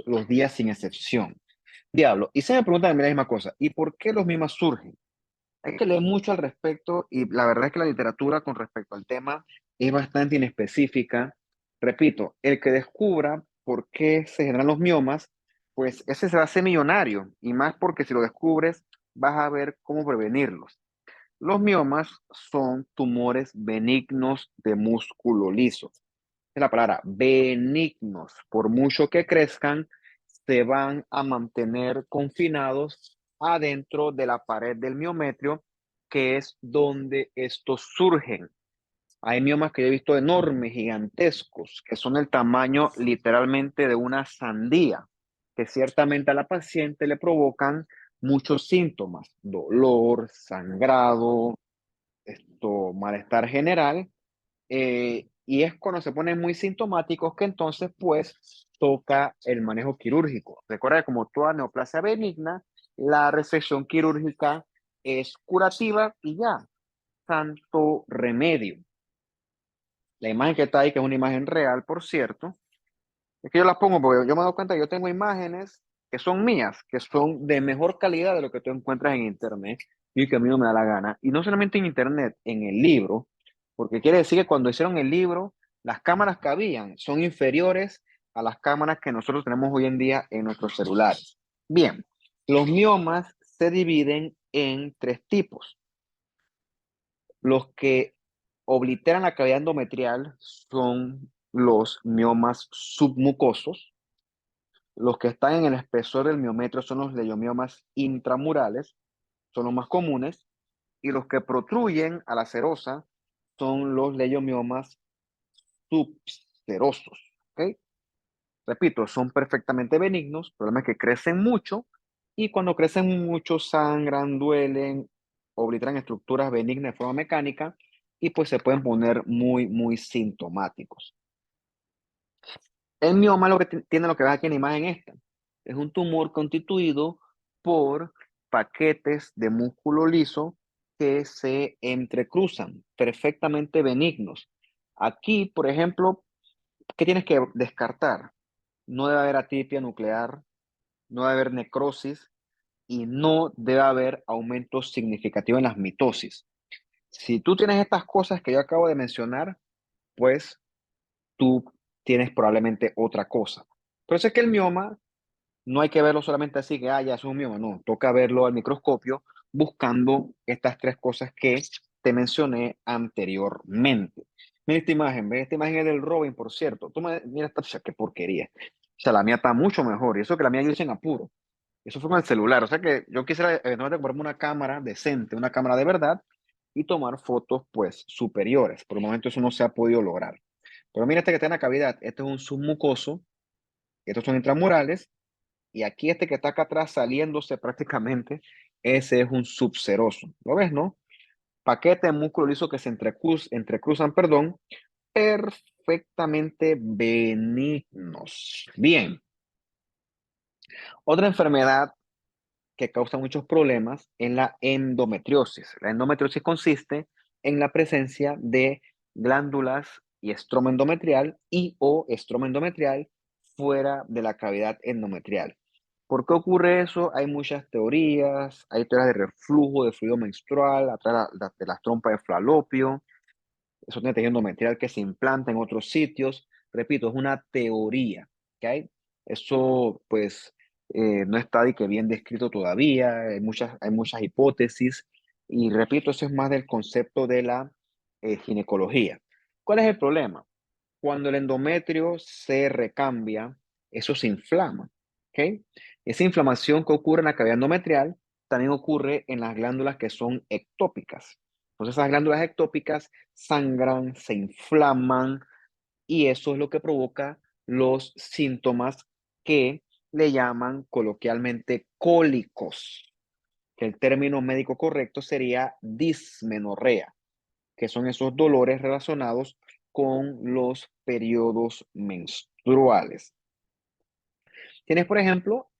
los días sin excepción. Diablo, y se me preguntan a mí la misma cosa, ¿y por qué los miomas surgen? Hay que leer mucho al respecto y la verdad es que la literatura con respecto al tema es bastante inespecífica. Repito, el que descubra por qué se generan los miomas, pues ese se va a hacer millonario y más porque si lo descubres vas a ver cómo prevenirlos. Los miomas son tumores benignos de músculo liso. Es la palabra benignos. Por mucho que crezcan, se van a mantener confinados adentro de la pared del miometrio, que es donde estos surgen. Hay miomas que yo he visto enormes, gigantescos, que son el tamaño literalmente de una sandía, que ciertamente a la paciente le provocan muchos síntomas, dolor, sangrado, malestar general, y es cuando se ponen muy sintomáticos que entonces pues toca el manejo quirúrgico. Recuerda que como toda neoplasia benigna, la resección quirúrgica es curativa y ya, tanto remedio. La imagen que está ahí, que es una imagen real, por cierto, es que yo las pongo porque yo me doy cuenta que yo tengo imágenes que son mías, que son de mejor calidad de lo que tú encuentras en internet y que a mí no me da la gana. Y no solamente en internet, en el libro, porque quiere decir que cuando hicieron el libro, las cámaras que habían son inferiores a las cámaras que nosotros tenemos hoy en día en nuestros celulares. Bien, los miomas se dividen en tres tipos. Los que obliteran la cavidad endometrial son los miomas submucosos. Los que están en el espesor del miometrio son los leiomiomas intramurales, son los más comunes, y los que protruyen a la serosa son los leiomiomas subserosos. ¿Ok? Repito, son perfectamente benignos, el problema es que crecen mucho y cuando crecen mucho sangran, duelen, obliteran estructuras benignas de forma mecánica y pues se pueden poner muy sintomáticos. El mioma lo que tiene lo que ves aquí en la imagen esta. Es un tumor constituido por paquetes de músculo liso que se entrecruzan, perfectamente benignos. Aquí, por ejemplo, ¿qué tienes que descartar? No debe haber atipia nuclear, no debe haber necrosis y no debe haber aumento significativo en las mitosis. Si tú tienes estas cosas que yo acabo de mencionar, pues tú tienes probablemente otra cosa. Por eso es que el mioma no hay que verlo solamente así, que ya es un mioma, no, toca verlo al microscopio buscando estas tres cosas que te mencioné anteriormente. Mira esta imagen, ¿ves? Esta imagen es del Robin, por cierto. Mira esta, o sea, qué porquería. O sea, la mía está mucho mejor, y eso que la mía yo hice en apuro. Eso fue con el celular, o sea que yo quisiera eventualmente comprarme una cámara decente, una cámara de verdad, y tomar fotos, pues, superiores. Por el momento eso no se ha podido lograr. Pero mira este que está en la cavidad, este es un submucoso, estos son intramurales, y aquí este que está acá atrás saliéndose prácticamente, ese es un subseroso. ¿Lo ves, no? Paquete de músculo liso que se entrecruzan, perdón, perfectamente benignos. Bien, otra enfermedad que causa muchos problemas es la endometriosis. La endometriosis consiste en la presencia de glándulas y estroma endometrial y o estroma endometrial fuera de la cavidad endometrial. ¿Por qué ocurre eso? Hay muchas teorías, hay teorías de reflujo de fluido menstrual atrás de las trompas de falopio, eso tiene tejido endometrial que se implanta en otros sitios. Repito, es una teoría, ¿ok? Eso, pues, no está de que bien descrito todavía, hay muchas hipótesis, y repito, eso es más del concepto de la ginecología. ¿Cuál es el problema? Cuando el endometrio se recambia, eso se inflama, ¿ok? Esa inflamación que ocurre en la cavidad endometrial también ocurre en las glándulas que son ectópicas. Entonces esas glándulas ectópicas sangran, se inflaman y eso es lo que provoca los síntomas que le llaman coloquialmente cólicos, que el término médico correcto sería dismenorrea, que son esos dolores relacionados con los periodos menstruales. Tienes, por ejemplo,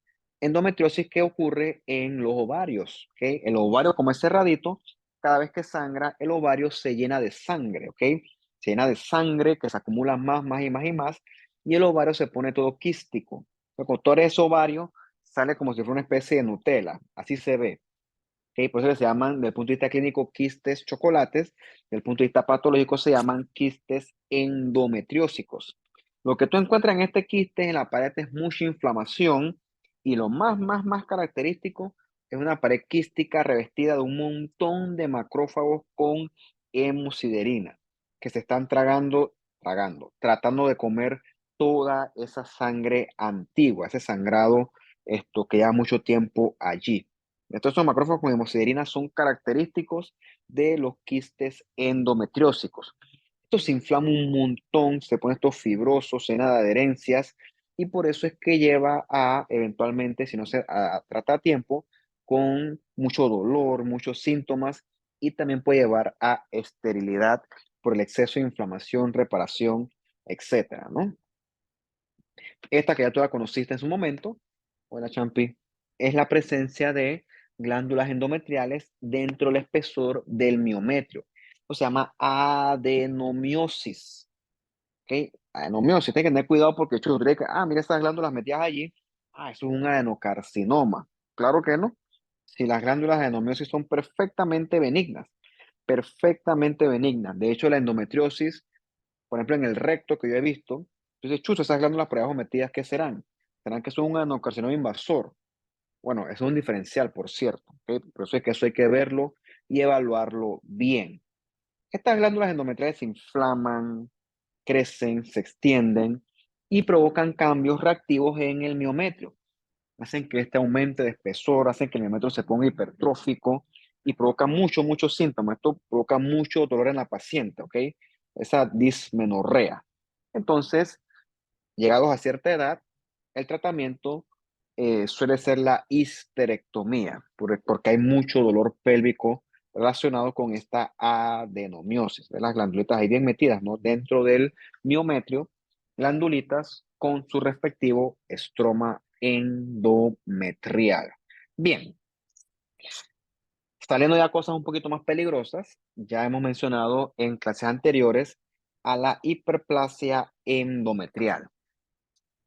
endometriosis que ocurre en los ovarios, ¿ok? El ovario, como es cerradito, cada vez que sangra, el ovario se llena de sangre, ¿ok? Se llena de sangre que se acumula más, más y más y más, y el ovario se pone todo quístico. Cuando tú eres ovario, sale como si fuera una especie de Nutella, así se ve. ¿Ok? Por eso se llaman, desde el punto de vista clínico, quistes chocolates. Desde el punto de vista patológico, se llaman quistes endometriósicos. Lo que tú encuentras en este quiste en la pared es mucha inflamación y lo más característico es una pared quística revestida de un montón de macrófagos con hemosiderina que se están tratando de comer toda esa sangre antigua, ese sangrado que lleva mucho tiempo allí. Estos macrófagos con hemosiderina son característicos de los quistes endometriósicos. Esto se inflama un montón, se pone esto fibroso, se llena de adherencias y por eso es que lleva a eventualmente, si no se trata a tiempo, con mucho dolor, muchos síntomas y también puede llevar a esterilidad por el exceso de inflamación, reparación, etcétera, ¿no? Esta que ya tú la conociste en su momento, hola Champi, es la presencia de glándulas endometriales dentro del espesor del miometrio. Esto se llama adenomiosis. ¿Ok? Adenomiosis. Tienes que tener cuidado porque chulo, tú crees que, mira estas glándulas metidas allí. Eso es un adenocarcinoma. Claro que no. Si las glándulas de adenomiosis son perfectamente benignas. De hecho, la endometriosis por ejemplo, en el recto que yo he visto, entonces, chuzo, esas glándulas por abajo metidas, ¿qué serán? ¿Serán que son un adenocarcinoma invasor? Bueno, eso es un diferencial, por cierto, ¿ok? Por eso es que eso hay que verlo y evaluarlo bien. Estas glándulas endometriales se inflaman, crecen, se extienden y provocan cambios reactivos en el miometrio. Hacen que este aumente de espesor, hacen que el miometrio se ponga hipertrófico y provoca muchos síntomas. Esto provoca mucho dolor en la paciente, ¿ok? Esa dismenorrea. Entonces, llegados a cierta edad, el tratamiento suele ser la histerectomía, porque hay mucho dolor pélvico relacionado con esta adenomiosis, de las glandulitas ahí bien metidas, ¿no? Dentro del miometrio, glandulitas con su respectivo estroma endometrial. Bien, saliendo ya a cosas un poquito más peligrosas, ya hemos mencionado en clases anteriores a la hiperplasia endometrial.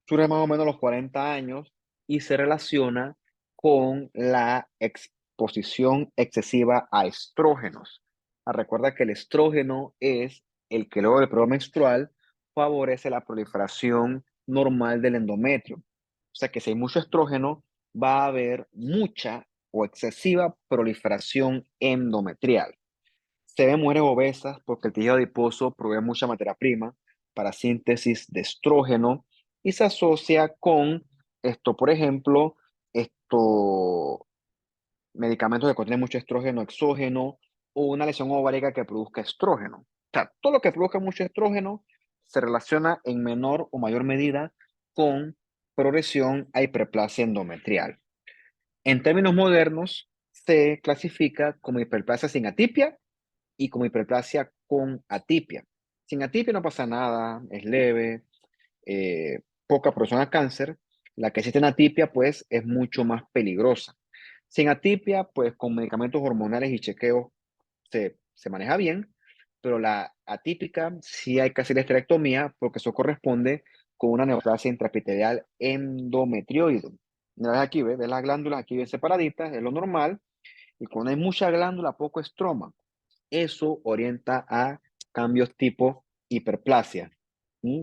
Surge más o menos a los 40 años y se relaciona con la exposición excesiva a estrógenos. Recuerda que el estrógeno es el que luego del periodo menstrual favorece la proliferación normal del endometrio. O sea que si hay mucho estrógeno, va a haber mucha o excesiva proliferación endometrial. Se ven mujeres obesas porque el tejido adiposo provee mucha materia prima para síntesis de estrógeno y se asocia con por ejemplo, medicamentos que contienen mucho estrógeno exógeno o una lesión ovárica que produzca estrógeno. O sea, todo lo que produzca mucho estrógeno se relaciona en menor o mayor medida con progresión a hiperplasia endometrial. En términos modernos, se clasifica como hiperplasia sin atipia y como hiperplasia con atipia. Sin atipia no pasa nada, es leve, poca persona cáncer. La que existe en atipia, pues, es mucho más peligrosa. Sin atipia, pues, con medicamentos hormonales y chequeos se maneja bien, pero la atípica sí hay que hacer esterectomía porque eso corresponde con una neoplasia intraepitelial endometrioide. Una vez aquí, ¿ves? Las glándulas aquí bien separaditas, es lo normal, y cuando hay mucha glándula, poco estroma, eso orienta a cambios tipo hiperplasia. ¿Mm?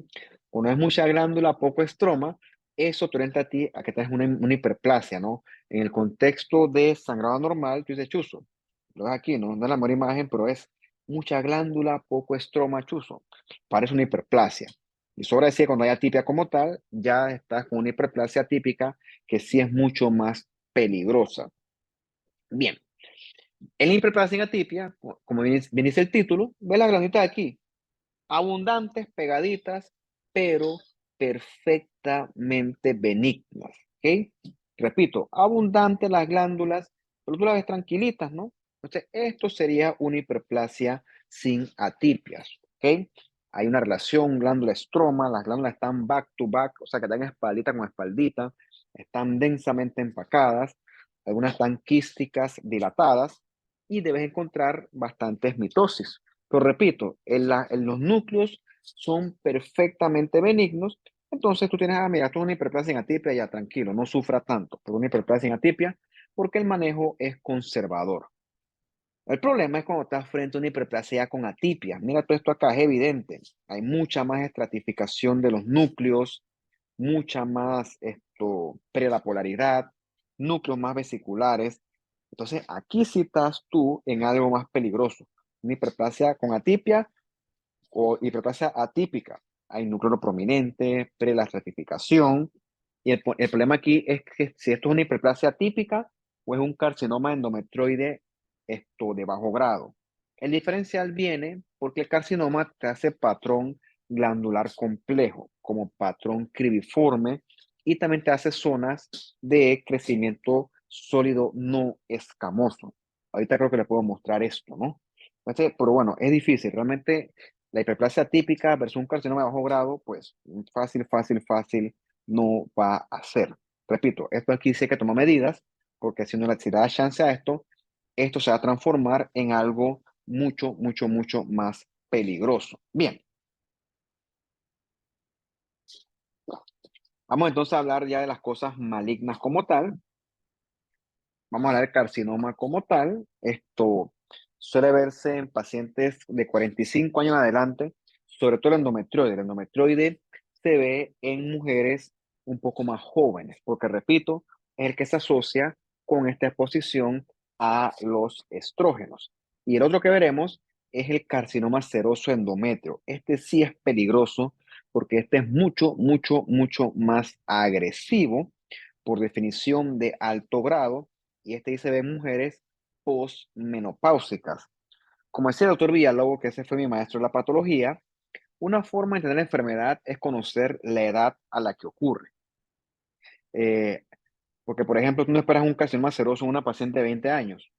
Cuando es mucha glándula, poco estroma, eso te orienta a ti a que tengas una hiperplasia, ¿no? En el contexto de sangrado normal, tú dices, chuzo, lo ves aquí, ¿no? No es la mejor imagen, pero es mucha glándula, poco estroma, chuzo. Parece una hiperplasia. Y sobra decir, cuando hay atipia como tal, ya estás con una hiperplasia típica que sí es mucho más peligrosa. Bien, el hiperplasia atipia, como bien dice el título, ve las glanditas aquí, abundantes, pegaditas, pero perfectamente benignas. ¿Ok? Repito, abundantes las glándulas, pero tú las ves tranquilitas, ¿no? Entonces, esto sería una hiperplasia sin atipias. ¿Ok? Hay una relación glándula-estroma, las glándulas están back to back, o sea que están espaldita con espaldita, están densamente empacadas, algunas están quísticas, dilatadas, y debes encontrar bastantes mitosis. Pero repito, en los núcleos son perfectamente benignos, entonces tú tienes, mira, tú una hiperplasia en atipia, ya tranquilo, no sufra tanto por una hiperplasia en atipia, porque el manejo es conservador. El problema es cuando estás frente a una hiperplasia con atipia. Mira, todo esto acá es evidente. Hay mucha más estratificación de los núcleos, mucha más prelapolaridad, núcleos más vesiculares. Entonces, aquí sí estás tú en algo más peligroso. Una hiperplasia con atipia o hiperplasia atípica. Hay núcleo prominente, prelastratificación. Y el problema aquí es que si esto es una hiperplasia atípica o es un carcinoma endometrioide de bajo grado. El diferencial viene porque el carcinoma te hace patrón glandular complejo, como patrón cribiforme, y también te hace zonas de crecimiento sólido no escamoso. Ahorita creo que le puedo mostrar esto, ¿no? Pero bueno, es difícil. Realmente la hiperplasia típica versus un carcinoma de bajo grado, pues fácil, fácil, fácil no va a ser. Repito, esto aquí sí hay que tomar medidas, porque si no le si da chance a esto, esto se va a transformar en algo mucho, mucho, mucho más peligroso. Bien, vamos entonces a hablar ya de las cosas malignas como tal. Vamos a hablar del carcinoma como tal. Esto suele verse en pacientes de 45 años en adelante, sobre todo el endometrioide. El endometrioide se ve en mujeres un poco más jóvenes, porque repito, es el que se asocia con esta exposición a los estrógenos. Y el otro que veremos es el carcinoma seroso endometrio. Este sí es peligroso porque este es mucho, mucho, mucho más agresivo, por definición de alto grado, y este se ve en mujeres posmenopáusicas. Como decía el doctor Villalobos, que ese fue mi maestro de la patología, una forma de entender la enfermedad es conocer la edad a la que ocurre. Eh, Porque, por ejemplo, tú no esperas un carcinoma seroso en una paciente de 20 años.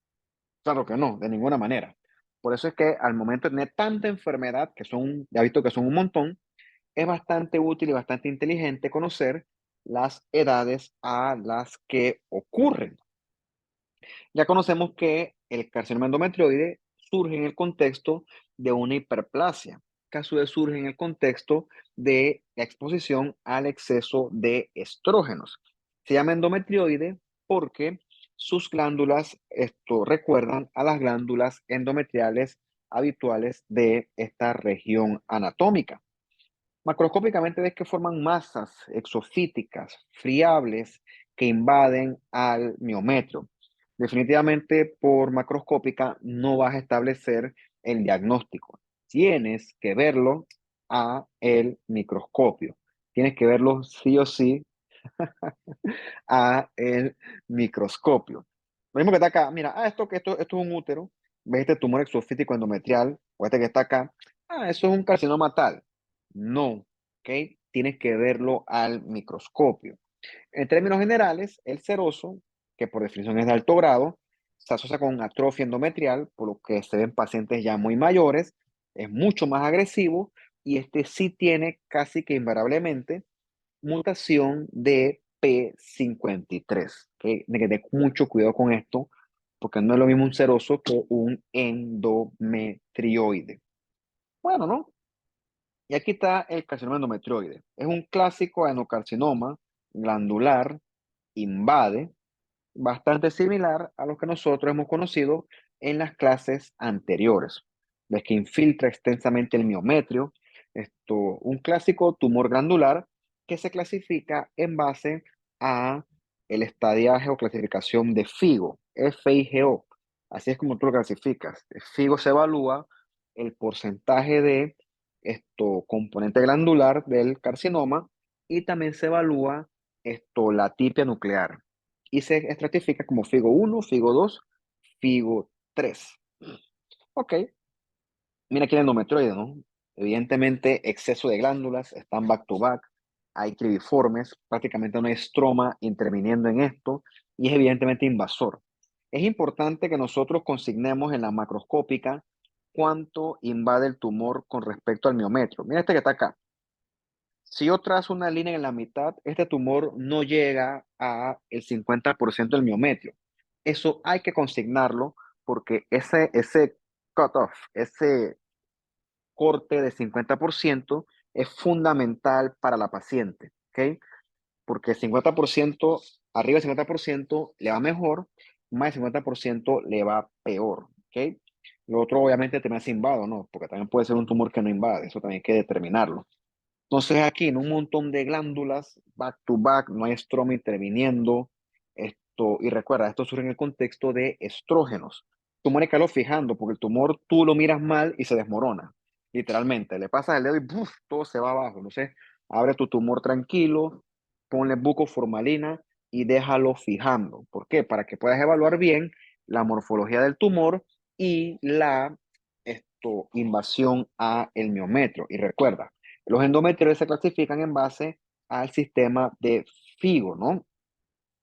Claro que no, de ninguna manera. Por eso es que al momento de tener tanta enfermedad, que son, ya he visto que son un montón, es bastante útil y bastante inteligente conocer las edades a las que ocurren. Ya conocemos que el carcinoma endometrioide surge en el contexto de una hiperplasia, que a su vez surge en el contexto de la exposición al exceso de estrógenos. Se llama endometrioide porque sus glándulas, esto recuerdan a las glándulas endometriales habituales de esta región anatómica. Macroscópicamente ves que forman masas exofíticas, friables, que invaden al miometrio. Definitivamente por macroscópica no vas a establecer el diagnóstico. Tienes que verlo a el microscopio. Tienes que verlo sí o sí a el microscopio. Lo mismo que está acá, mira, esto es un útero, ves este tumor exofítico endometrial, o este que está acá, eso es un carcinoma tal. No, ¿ok? Tienes que verlo al microscopio. En términos generales, el seroso, que por definición es de alto grado, se asocia con atrofia endometrial, por lo que se ven pacientes ya muy mayores, es mucho más agresivo y este sí tiene casi que invariablemente mutación de P53. Que ten mucho cuidado con esto, porque no es lo mismo un seroso que un endometrioide. Bueno, ¿no? Y aquí está el carcinoma endometrioide. Es un clásico adenocarcinoma glandular, invade, bastante similar a lo que nosotros hemos conocido en las clases anteriores. Ves que infiltra extensamente el miometrio, un clásico tumor glandular que se clasifica en base a el estadiaje o clasificación de FIGO, FIGO. Así es como tú lo clasificas. FIGO se evalúa el porcentaje de componente glandular del carcinoma y también se evalúa la tipia nuclear y se estratifica como FIGO 1, FIGO 2, FIGO 3. Ok, mira aquí el endometrioide, ¿no? Evidentemente, exceso de glándulas, están back to back, hay cribiformes, prácticamente no hay estroma interviniendo en esto y es evidentemente invasor. Es importante que nosotros consignemos en la macroscópica cuánto invade el tumor con respecto al miometrio. Mira este que está acá. Si yo trazo una línea en la mitad, este tumor no llega a el 50% del miometrio. Eso hay que consignarlo porque ese cutoff, ese corte de 50% es fundamental para la paciente, ¿ok? Porque 50%, arriba del 50% le va mejor, más del 50% le va peor, ¿ok? Lo otro obviamente termina sin invado, ¿no? Porque también puede ser un tumor que no invade, eso también hay que determinarlo. Entonces aquí en un montón de glándulas, back to back, no hay estroma interviniendo. Y recuerda, esto surge en el contexto de estrógenos. Tumor hay que irlo fijando, porque el tumor tú lo miras mal y se desmorona. Literalmente, le pasas el dedo y ¡buf! Todo se va abajo. Entonces, abre tu tumor tranquilo, ponle bucoformalina y déjalo fijando. ¿Por qué? Para que puedas evaluar bien la morfología del tumor y la invasión a el miometrio. Y recuerda, los endometrioides se clasifican en base al sistema de FIGO, ¿no?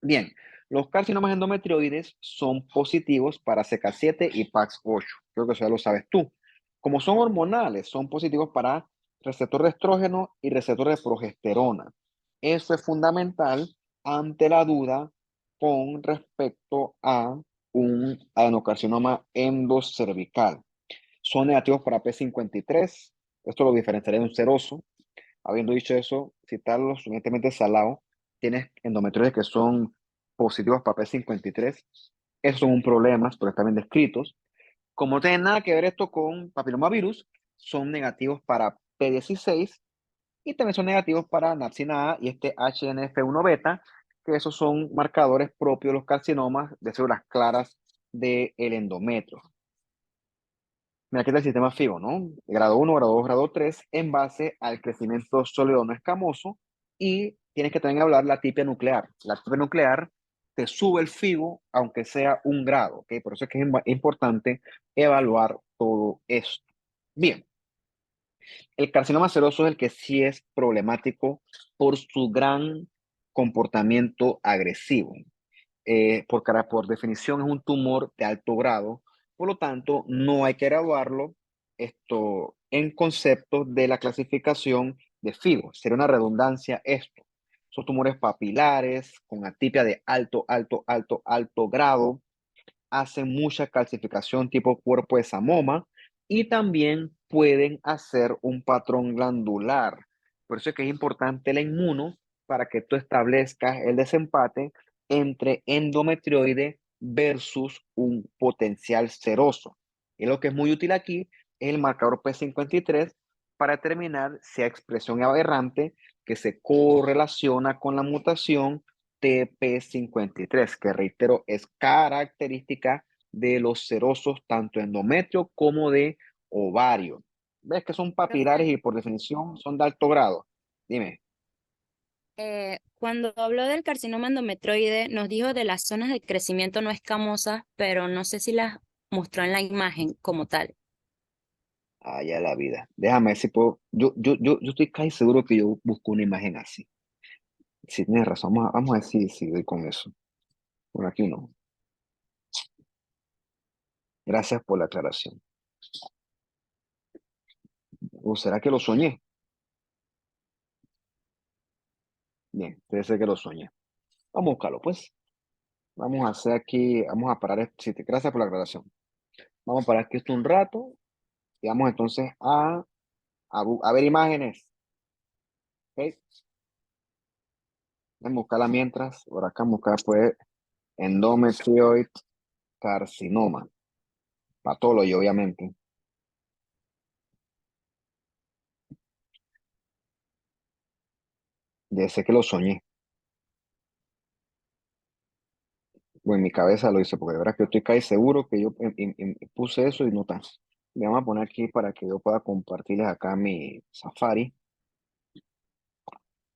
Bien, los carcinomas endometrioides son positivos para CK7 y PAX8. Creo que eso ya lo sabes tú. Como son hormonales, son positivos para receptor de estrógeno y receptor de progesterona. Eso es fundamental ante la duda con respecto a un adenocarcinoma endocervical. Son negativos para P53. Esto lo diferenciaría de un seroso. Habiendo dicho eso, si estás lo suficientemente salado, tienes endometrioides que son positivos para P53. Esos son un problema, pero están bien descritos. Como no tiene nada que ver esto con papillomavirus, son negativos para P16 y también son negativos para Napsina A y este HNF1 beta, que esos son marcadores propios de los carcinomas de células claras del endometrio. Mira, aquí está el sistema FIBO, ¿no? Grado 1, grado 2, grado 3, en base al crecimiento sólido no escamoso. Y tienes que también hablar la tipia nuclear. La tipia nuclear te sube el FIBO, aunque sea un grado, ¿ok? Por eso es que es importante evaluar todo esto. Bien, el carcinoma seroso es el que sí es problemático por su gran comportamiento agresivo. Por definición es un tumor de alto grado, por lo tanto no hay que graduarlo en conceptos de la clasificación de FIGO. Sería una redundancia esto. Son tumores papilares con atipia de alto grado, hacen mucha calcificación tipo cuerpo de samoma y también pueden hacer un patrón glandular. Por eso es que es importante la inmuno para que tú establezcas el desempate entre endometrioide versus un potencial seroso. Y lo que es muy útil aquí es el marcador P53 para determinar si hay expresión aberrante que se correlaciona con la mutación TP53, que reitero, es característica de los serosos tanto endometrio como de ovario. ¿Ves que son papilares Profe, y por definición son de alto grado? Dime. cuando habló del carcinoma endometroide, nos dijo de las zonas de crecimiento no escamosas, pero no sé si las mostró en la imagen como tal. Allá la vida. Déjame ver si puedo. Yo estoy casi seguro que yo busco una imagen así. Si tienes razón, vamos a ver si doy con eso. Por aquí no. Gracias por la aclaración. ¿O será que lo soñé? Bien, debe ser que lo soñé. Vamos a buscarlo, pues. Vamos a hacer aquí, vamos a parar. Gracias por la aclaración. Vamos a parar aquí esto un rato y vamos entonces a ver imágenes. ¿Ok? Vamos a buscarla mientras. Por acá buscar pues endometrioid carcinoma. Patólogo, obviamente. De ese que lo soñé. O en mi cabeza lo hice, porque de verdad que yo estoy casi seguro que yo puse eso y no tan. Me vamos a poner aquí para que yo pueda compartirles acá mi Safari.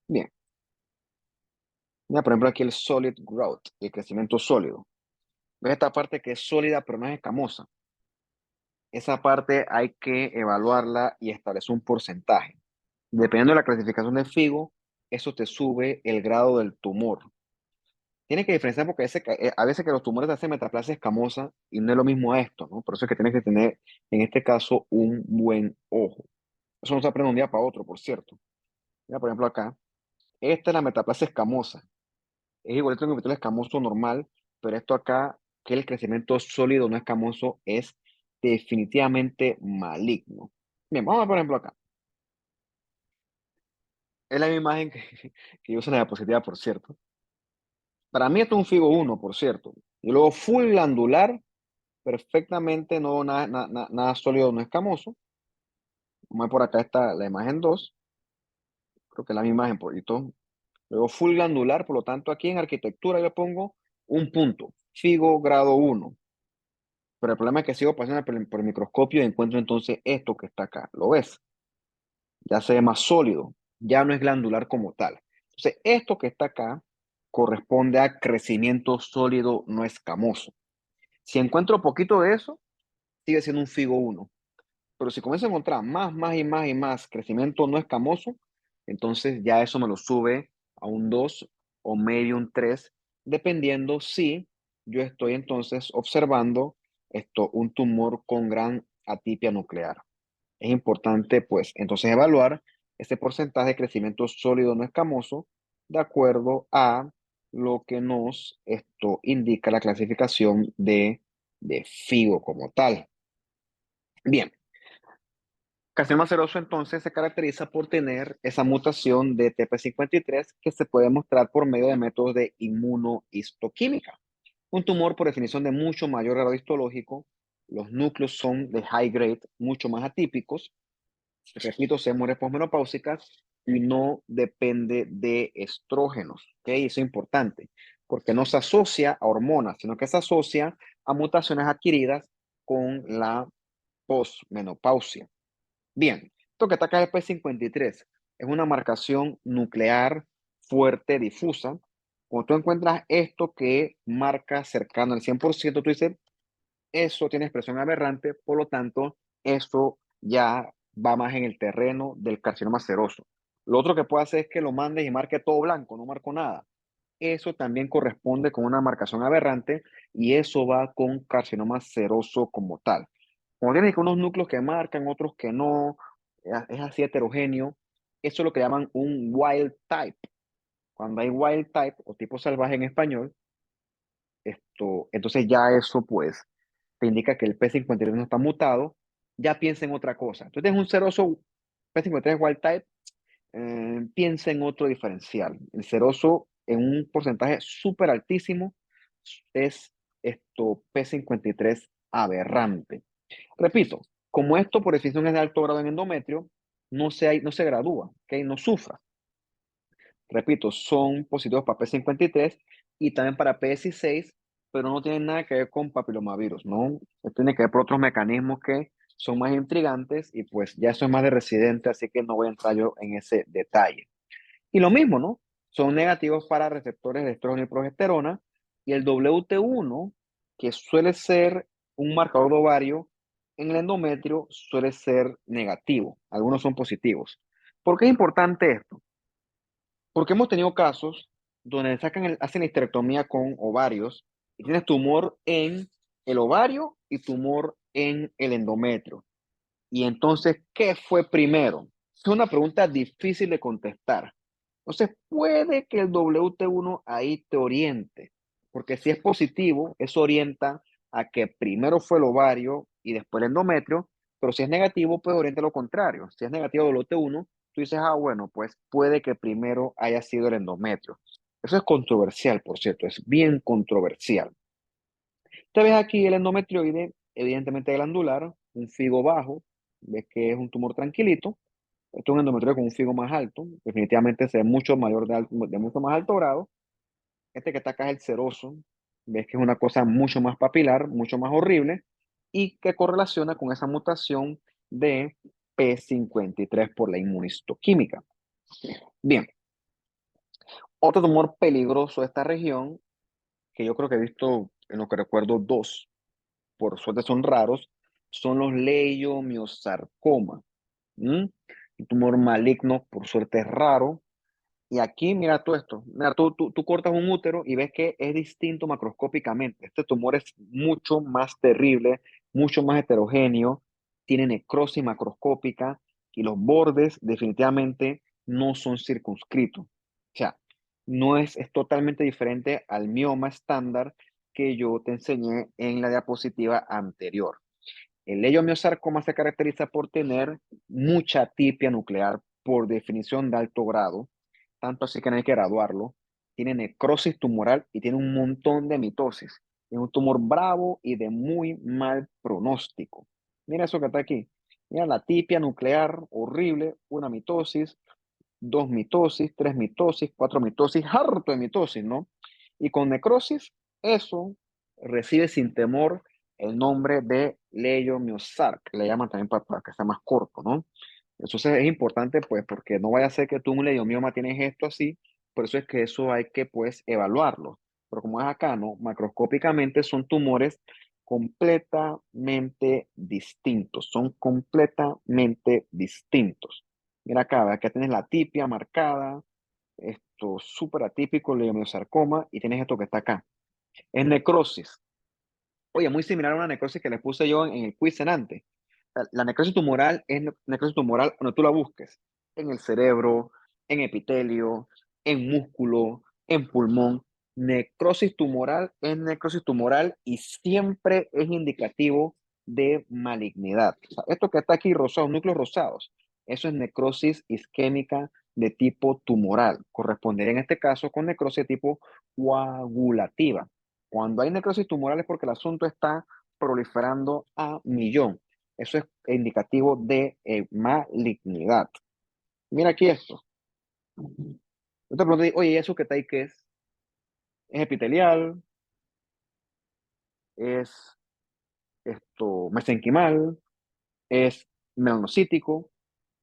Bien. Mira, por ejemplo, aquí el solid growth, el crecimiento sólido. ¿Ves esta parte que es sólida pero no es escamosa? Esa parte hay que evaluarla y establecer un porcentaje. Dependiendo de la clasificación del FIGO, eso te sube el grado del tumor. Tienes que diferenciar porque a veces que los tumores hacen metaplasia escamosa y no es lo mismo a esto, ¿no? Por eso es que tienes que tener, en este caso, un buen ojo. Eso no se aprende de un día para otro, por cierto. Mira, por ejemplo, acá. Esta es la metaplasia escamosa. Es igualito que el escamoso normal, pero esto acá, que el crecimiento sólido no escamoso, es definitivamente maligno. Bien, vamos a ver, por ejemplo, acá. Es la misma imagen que, que yo uso en la diapositiva, por cierto. Para mí esto es un Figo 1, por cierto. Y luego full glandular, perfectamente, no nada sólido, no escamoso. Vamos a ver por acá está la imagen 2. Creo que es la misma imagen, por y todo. Luego full glandular, por lo tanto, aquí en arquitectura yo pongo un punto. Figo grado 1. Pero el problema es que sigo pasando por el microscopio y encuentro entonces esto que está acá. ¿Lo ves? Ya se ve más sólido. Ya no es glandular como tal. Entonces, esto que está acá corresponde a crecimiento sólido no escamoso. Si encuentro poquito de eso, sigue siendo un Figo 1. Pero si comienzo a encontrar más y más y más crecimiento no escamoso, entonces ya eso me lo sube a un 2 o medio un 3, dependiendo si yo estoy entonces observando un tumor con gran atipia nuclear. Es importante, pues, entonces evaluar ese porcentaje de crecimiento sólido no escamoso de acuerdo a lo que nos indica la clasificación de FIGO como tal. Bien, carcinoma seroso entonces se caracteriza por tener esa mutación de TP53 que se puede mostrar por medio de métodos de inmunohistoquímica. Un tumor por definición de mucho mayor grado histológico, los núcleos son de high grade, mucho más atípicos, repito, se muere posmenopáusicas y no depende de estrógenos, ¿ok? Eso es importante, porque no se asocia a hormonas, sino que se asocia a mutaciones adquiridas con la posmenopausia. Bien, esto que está acá es P53, es una marcación nuclear fuerte, difusa. Cuando tú encuentras esto que marca cercano al 100%, tú dices, eso tiene expresión aberrante, por lo tanto, eso ya va más en el terreno del carcinoma seroso. Lo otro que puede hacer es que lo mandes y marque todo blanco, no marco nada. Eso también corresponde con una marcación aberrante y eso va con carcinoma seroso como tal. Como tienes que unos núcleos que marcan, otros que no, es así heterogéneo, eso es lo que llaman un wild type. Cuando hay wild type o tipo salvaje en español, entonces ya eso pues te indica que el P53 no está mutado, ya piensa en otra cosa. Tú tienes un seroso P53 wild type, piensa en otro diferencial. El seroso en un porcentaje súper altísimo es P53 aberrante. Repito, como esto por definición es de alto grado en endometrio, no se gradúa, ¿ok? No sufra. Repito, son positivos para P53 y también para PS6, pero no tienen nada que ver con papilomavirus, ¿no? Tiene que ver por otros mecanismos que son más intrigantes y pues ya eso es más de residente, así que no voy a entrar yo en ese detalle. Y lo mismo, ¿no? Son negativos para receptores de estrógeno y progesterona y el WT1, que suele ser un marcador de ovario, en el endometrio suele ser negativo. Algunos son positivos. ¿Por qué es importante esto? Porque hemos tenido casos donde hacen histerectomía con ovarios y tienes tumor en el ovario y tumor en el endometrio. Y entonces, ¿qué fue primero? Es una pregunta difícil de contestar. Entonces, puede que el WT1 ahí te oriente, porque si es positivo, eso orienta a que primero fue el ovario y después el endometrio, pero si es negativo, pues orienta lo contrario. Si es negativo WT1, tú dices, ah, bueno, pues puede que primero haya sido el endometrio. Eso es controversial, por cierto, es bien controversial. Te ves aquí el endometrioide, evidentemente glandular, un figo bajo, ves que es un tumor tranquilito. Esto es un endometrioide con un figo más alto, definitivamente se ve mucho mayor de mucho más alto grado. Este que está acá es el seroso, ves que es una cosa mucho más papilar, mucho más horrible, y que correlaciona con esa mutación de P53 por la inmunistoquímica. Bien, otro tumor peligroso de esta región, que yo creo que he visto en lo que recuerdo dos, por suerte son raros, son los leiomiosarcoma. ¿Mm? Un tumor maligno, por suerte es raro. Y aquí, mira tú esto. Mira, tú cortas un útero y ves que es distinto macroscópicamente. Este tumor es mucho más terrible, mucho más heterogéneo, tiene necrosis macroscópica y los bordes definitivamente no son circunscritos. O sea, no es totalmente diferente al mioma estándar que yo te enseñé en la diapositiva anterior. El leiomiosarcoma se caracteriza por tener mucha atipia nuclear, por definición de alto grado, tanto así que no hay que graduarlo. Tiene necrosis tumoral y tiene un montón de mitosis. Es un tumor bravo y de muy mal pronóstico. Mira eso que está aquí. Mira la atipia nuclear horrible, una mitosis, dos mitosis, tres mitosis, cuatro mitosis, harto de mitosis, ¿no? Y con necrosis, eso recibe sin temor el nombre de leiomyosarc, le llaman también para que sea más corto, ¿no? Entonces es importante, pues, porque no vaya a ser que tú un leiomioma tienes esto así, por eso es que eso hay que, pues, evaluarlo. Pero como es acá, ¿no? Macroscópicamente son tumores completamente distintos, son completamente distintos. Mira acá, acá tienes la tipia marcada, esto súper atípico, leiomiosarcoma, y tienes esto que está acá. Es necrosis. Oye, muy similar a una necrosis que les puse yo en el quiz en antes. La necrosis tumoral es necrosis tumoral cuando tú la busques en el cerebro, en epitelio, en músculo, en pulmón. Necrosis tumoral es necrosis tumoral y siempre es indicativo de malignidad. O sea, esto que está aquí rosado, núcleos rosados, eso es necrosis isquémica de tipo tumoral. Correspondería en este caso con necrosis de tipo coagulativa. Cuando hay necrosis tumoral es porque el asunto está proliferando a millón. Eso es indicativo de malignidad. Mira aquí esto. Yo te pregunto, oye, ¿eso que está ahí qué es? ¿Es epitelial? ¿Es esto mesenquimal? ¿Es melanocítico?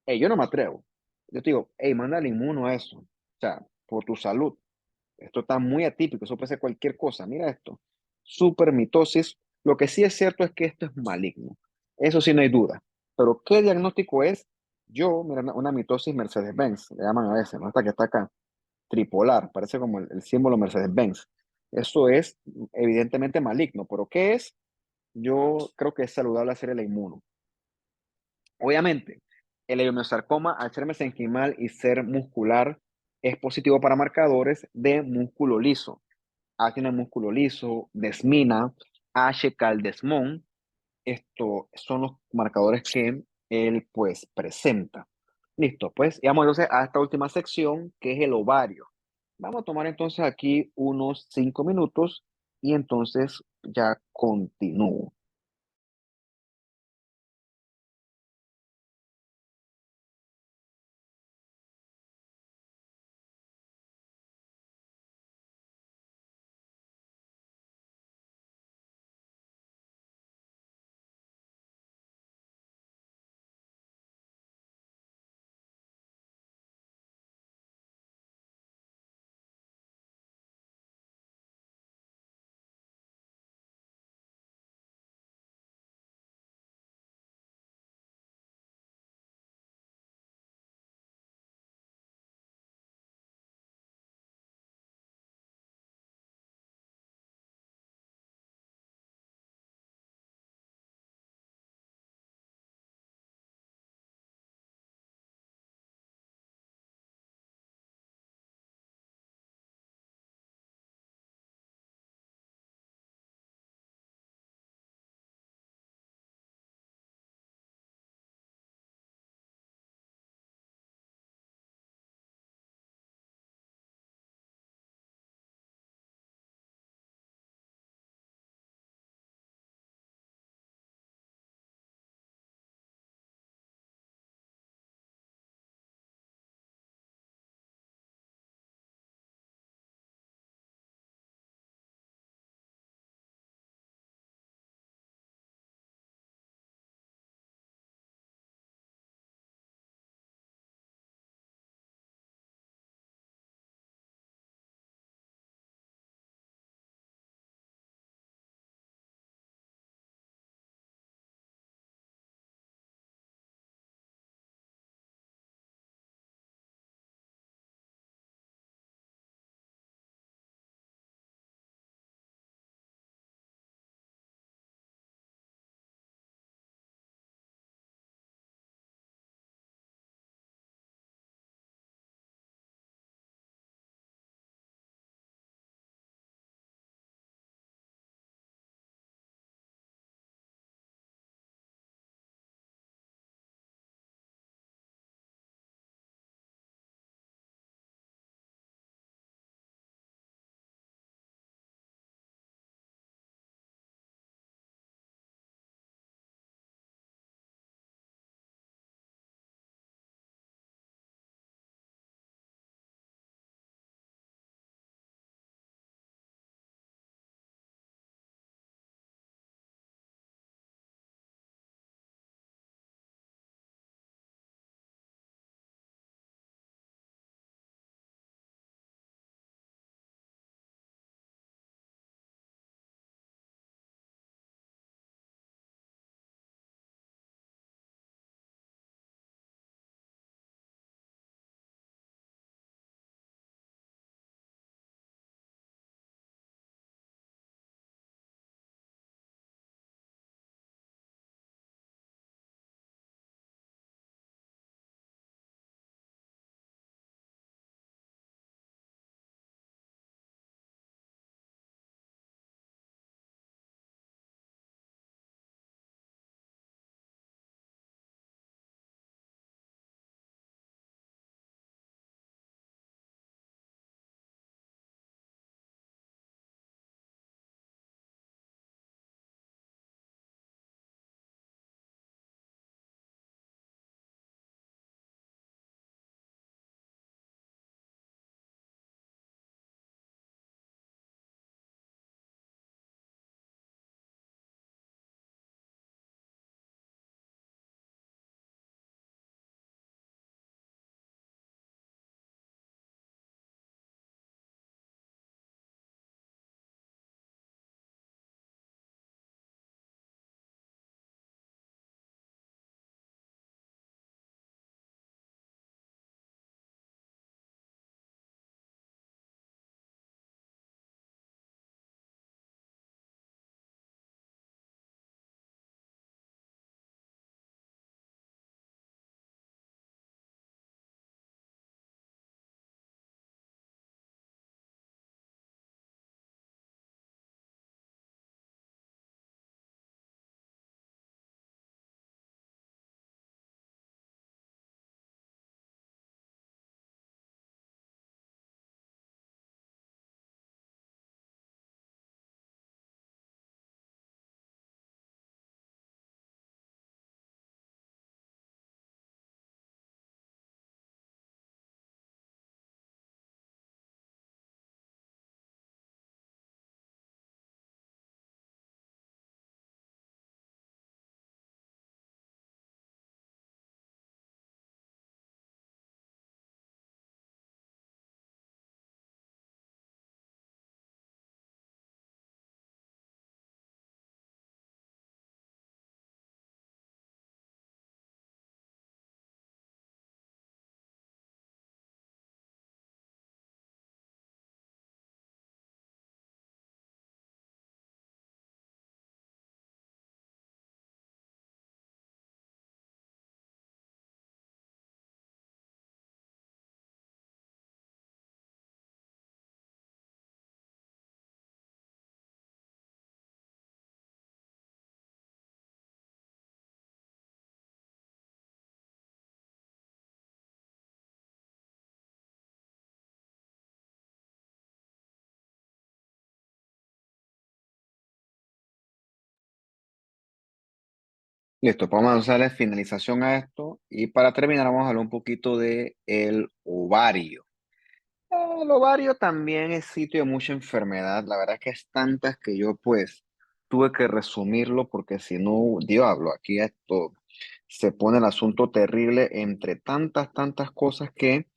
Hey, yo no me atrevo. Yo te digo, hey, manda el inmuno a eso. O sea, por tu salud. Esto está muy atípico, eso puede ser cualquier cosa. Mira esto. Supermitosis. Lo que sí es cierto es que esto es maligno. Eso sí no hay duda. Pero ¿qué diagnóstico es? Yo, mira, una mitosis Mercedes-Benz, le llaman a veces, ¿no? Esta que está acá, tripolar, parece como el símbolo Mercedes-Benz. Eso es evidentemente maligno, pero ¿qué es? Yo creo que es saludable hacer el inmuno. Obviamente, el leiomyosarcoma, al ser mesenquimal y ser muscular, es positivo para marcadores de músculo liso. Actina músculo liso, desmina, H. caldesmón. Estos son los marcadores que él pues presenta. Listo, pues, y vamos entonces a esta última sección que es el ovario. Vamos a tomar entonces aquí unos 5 minutos y entonces ya continúo. Listo, pues vamos a darle finalización a esto y para terminar vamos a hablar un poquito de el ovario. El ovario también es sitio de mucha enfermedad. La verdad es que es tantas que yo pues tuve que resumirlo porque si no, diablo, aquí esto se pone el asunto terrible entre tantas cosas que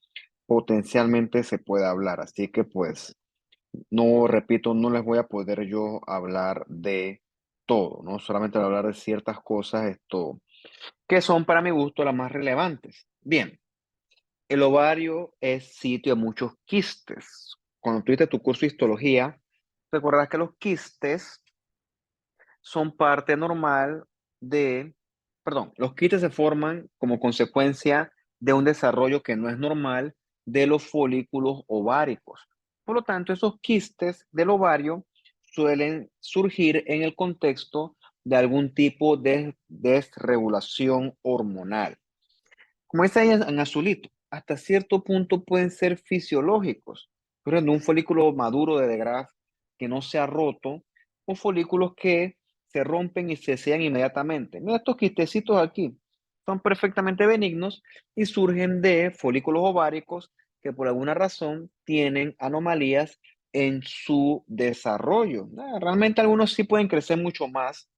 potencialmente se puede hablar. Así que pues no, repito, no les voy a poder yo hablar de todo, ¿no? Solamente voy a hablar de ciertas cosas que son para mi gusto las más relevantes. Bien. El ovario es sitio de muchos quistes. Cuando tuviste tu curso de histología, recordarás que los quistes son parte normal de, perdón, los quistes se forman como consecuencia de un desarrollo que no es normal de los folículos ováricos. Por lo tanto, esos quistes del ovario suelen surgir en el contexto de algún tipo de desregulación hormonal. Como dice ahí en azulito, hasta cierto punto pueden ser fisiológicos. Por ejemplo, un folículo maduro de Degraf que no se ha roto, o folículos que se rompen y se sellan inmediatamente. Mira estos quistecitos aquí, son perfectamente benignos y surgen de folículos ováricos que por alguna razón tienen anomalías en su desarrollo. Realmente algunos sí pueden crecer mucho más,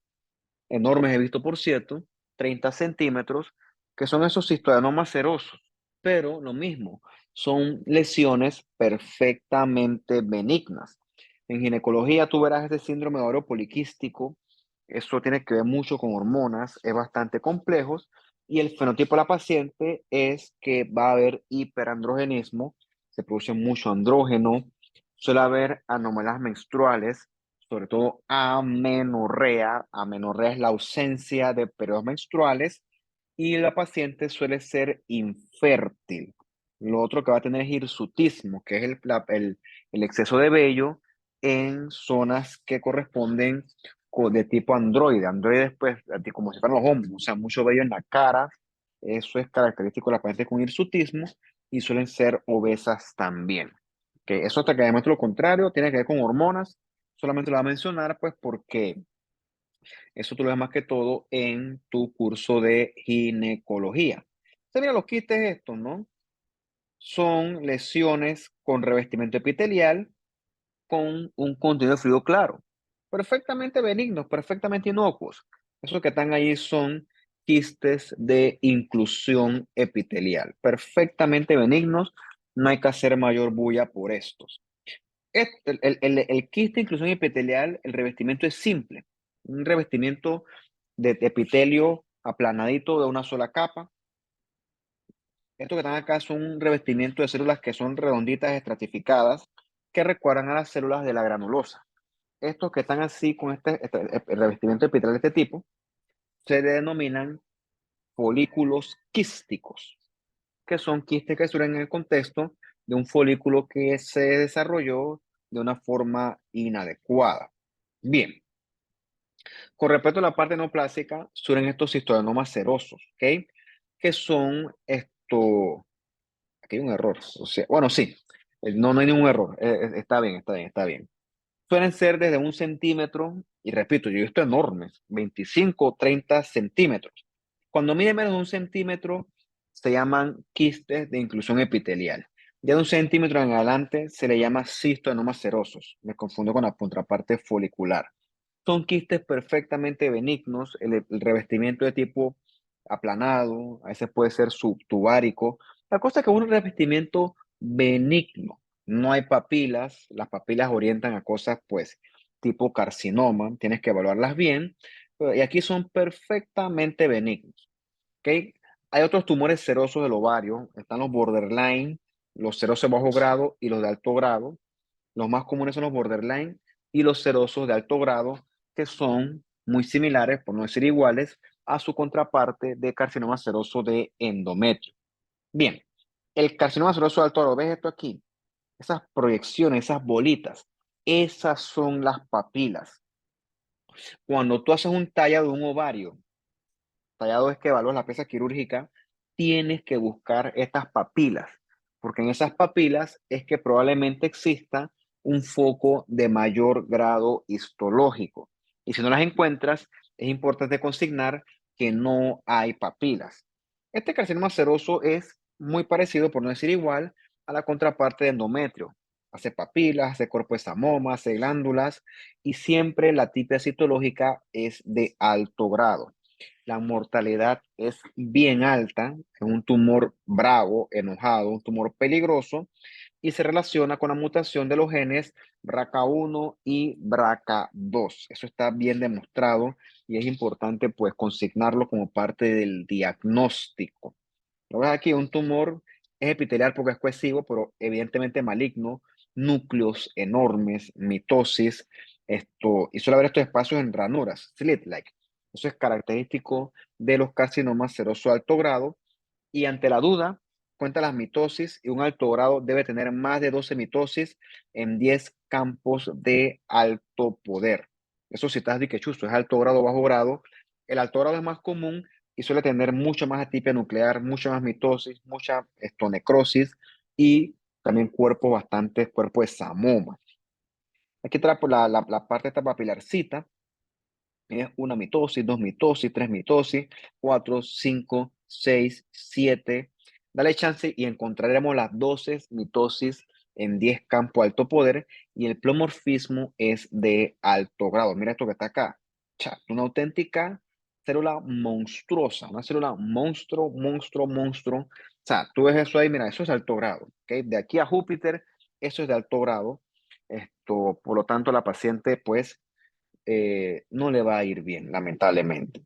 enormes he visto, por cierto, 30 centímetros, que son esos cistodenomas serosos, pero lo mismo, son lesiones perfectamente benignas. En ginecología tú verás este síndrome de ovario poliquístico, eso tiene que ver mucho con hormonas, es bastante complejo, y el fenotipo de la paciente es que va a haber hiperandrogenismo, se produce mucho andrógeno, suele haber anomalías menstruales, sobre todo amenorrea. Amenorrea es la ausencia de periodos menstruales y la paciente suele ser infértil. Lo otro que va a tener es hirsutismo, que es el exceso de vello en zonas que corresponden de tipo androide. Androides, pues, como si fueran los hombros, o sea, mucho vello en la cara. Eso es característico de la paciente con hirsutismo y suelen ser obesas también. Que eso hasta que demuestre lo contrario, tiene que ver con hormonas. Solamente lo voy a mencionar, pues, porque eso tú lo ves más que todo en tu curso de ginecología. Entonces, mira, los quistes estos, ¿no? Son lesiones con revestimiento epitelial con un contenido de fluido claro. Perfectamente benignos, perfectamente inocuos. Esos que están ahí son quistes de inclusión epitelial. Perfectamente benignos, no hay que hacer mayor bulla por estos. El quiste de inclusión epitelial, el revestimiento es simple. Un revestimiento de epitelio aplanadito de una sola capa. Esto que están acá son un revestimiento de células que son redonditas, estratificadas, que recuerdan a las células de la granulosa. Estos que están así con este revestimiento epitelial de este tipo, se denominan folículos quísticos, que son quistes que surgen en el contexto de un folículo que se desarrolló de una forma inadecuada. Bien, con respecto a la parte neoplásica, surgen estos cistodenomas serosos, ¿ok? Que son esto, aquí hay un error, o sea, bueno, sí, no hay ningún error, está bien, está bien, está bien. Suelen ser desde 1 centímetro, y repito, yo he visto enormes, 25 30 centímetros. Cuando mide menos de 1 centímetro, se llaman quistes de inclusión epitelial. Ya de 1 centímetro en adelante se le llama cistodenomas serosos. Me confundo con la contraparte folicular. Son quistes perfectamente benignos, el revestimiento de tipo aplanado, a veces puede ser subtubárico. La cosa es que es un revestimiento benigno, no hay papilas, las papilas orientan a cosas pues tipo carcinoma, tienes que evaluarlas bien, y aquí son perfectamente benignos, ¿ok? Hay otros tumores serosos del ovario, están los borderline, los serosos de bajo grado y los de alto grado. Los más comunes son los borderline y los serosos de alto grado, que son muy similares, por no decir iguales, a su contraparte de carcinoma seroso de endometrio. Bien, el carcinoma seroso de alto grado, ¿ves esto aquí? Esas proyecciones, esas bolitas, esas son las papilas. Cuando tú haces un tallado de un ovario, tallado es que evalúas la pieza quirúrgica, tienes que buscar estas papilas, porque en esas papilas es que probablemente exista un foco de mayor grado histológico. Y si no las encuentras, es importante consignar que no hay papilas. Este carcinoma seroso es muy parecido, por no decir igual, a la contraparte de endometrio. Hace papilas, hace cuerpo de samoma, hace glándulas y siempre la tipia citológica es de alto grado. La mortalidad es bien alta, es un tumor bravo, enojado, un tumor peligroso y se relaciona con la mutación de los genes BRCA1 y BRCA2. Eso está bien demostrado y es importante pues consignarlo como parte del diagnóstico. Lo ves aquí, un tumor es epitelial porque es cohesivo, pero evidentemente maligno, núcleos enormes, mitosis, y suele haber estos espacios en ranuras, slit-like. Eso es característico de los carcinomas seroso de alto grado y ante la duda, cuenta las mitosis y un alto grado debe tener más de 12 mitosis en 10 campos de alto poder. Eso si estás de que chusto, es alto grado o bajo grado. El alto grado es más común y suele tener mucho más atipia nuclear, mucha más mitosis, mucha necrosis y también cuerpo de samoma. Aquí trae por la parte de esta papilarcita, es una mitosis, dos mitosis, tres mitosis, cuatro, cinco, seis, siete. Dale chance y encontraremos las 12 mitosis en 10 campos alto poder y el plomorfismo es de alto grado. Mira esto que está acá. Chat, una auténtica célula monstruosa, una célula monstruo, monstruo, monstruo. O sea, tú ves eso ahí, mira, eso es de alto grado. ¿Okay? De aquí a Júpiter, eso es de alto grado. Por lo tanto, la paciente, pues, no le va a ir bien, lamentablemente.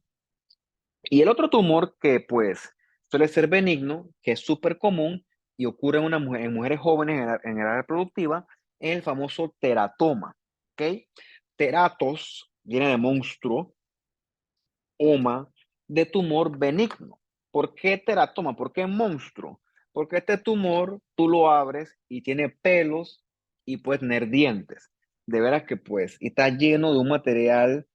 Y el otro tumor que pues suele ser benigno, que es súper común y ocurre en mujeres jóvenes en edad reproductiva, es el famoso teratoma. ¿Ok? Teratos viene de monstruo, oma, de tumor benigno. ¿Por qué teratoma? ¿Por qué monstruo? Porque este tumor tú lo abres y tiene pelos y puede tener dientes. De veras que pues, y está lleno de un material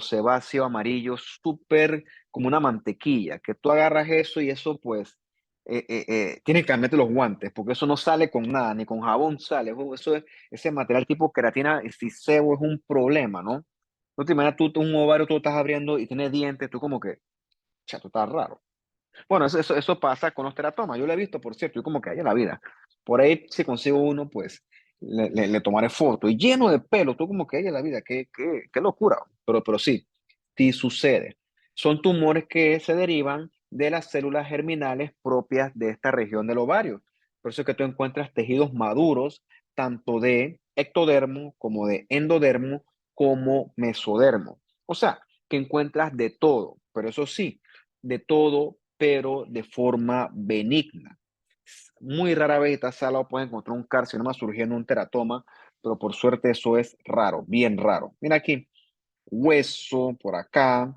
sebáceo amarillo, súper como una mantequilla, que tú agarras eso y eso pues, tienes que cambiarte los guantes, porque eso no sale con nada, ni con jabón sale. Ese material tipo queratina y sebo es un problema, ¿no? No te imaginas tú un ovario, tú lo estás abriendo y tiene dientes, tú como que, chato, está raro. Bueno, eso pasa con los teratomas. Yo lo he visto, por cierto, yo como que hay en la vida. Por ahí, si consigo uno, pues le tomaré foto. Y lleno de pelo, tú como que hay en la vida. Qué locura. Pero sí, sí sucede. Son tumores que se derivan de las células germinales propias de esta región del ovario. Por eso es que tú encuentras tejidos maduros, tanto de ectodermo como de endodermo, como mesodermo. O sea, que encuentras de todo. Pero eso sí, de todo, pero de forma benigna. Muy rara vez esta sala puede encontrar un carcinoma surgiendo un teratoma, pero por suerte eso es raro, bien raro. Mira aquí, hueso por acá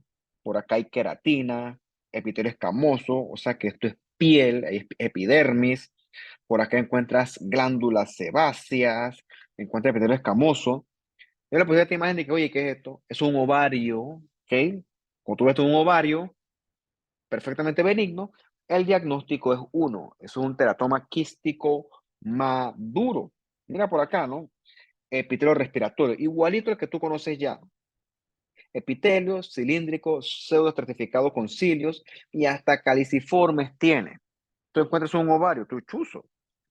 hay queratina, epitelio escamoso, o sea que esto es piel, hay epidermis, por acá encuentras glándulas sebáceas, encuentras epitelio escamoso. Yo le puse esta imagen de que, oye, ¿qué es esto? Es un ovario, ¿ok? Como tú ves, un ovario perfectamente benigno, el diagnóstico es uno, es un teratoma quístico maduro. Mira por acá, ¿no? Epitelio respiratorio, igualito el que tú conoces ya. Epitelio cilíndrico, pseudoestratificado con cilios y hasta caliciformes tiene. Tú encuentras un ovario, tú chuzo,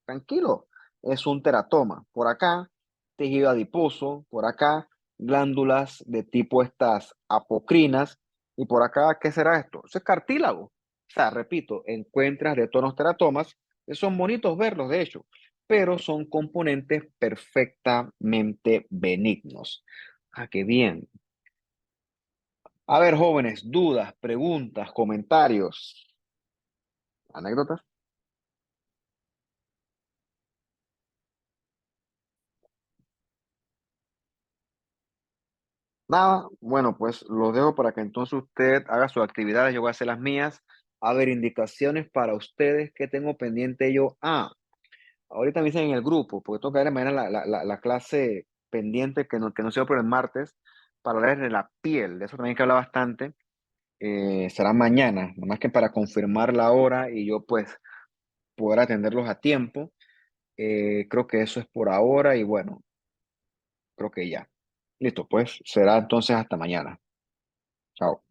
tranquilo, es un teratoma. Por acá, tejido adiposo, por acá, glándulas de tipo estas apocrinas, y por acá, ¿qué será esto? Eso es cartílago. O sea, repito, encuentras de tonos teratomas, que son bonitos verlos, de hecho, pero son componentes perfectamente benignos. Ah, qué bien. A ver, jóvenes, dudas, preguntas, comentarios, anécdotas. Nada, bueno, pues los dejo para que entonces usted haga sus actividades, yo voy a hacer las mías. A ver, indicaciones para ustedes que tengo pendiente yo. Ahorita me dicen en el grupo, porque tengo que ver mañana la clase pendiente que no se dio por el martes para hablar de la piel. De eso también hay que hablar bastante. Será mañana, nada más que para confirmar la hora y yo pues poder atenderlos a tiempo. Creo que eso es por ahora y bueno, creo que ya. Listo, pues será entonces hasta mañana. Chao.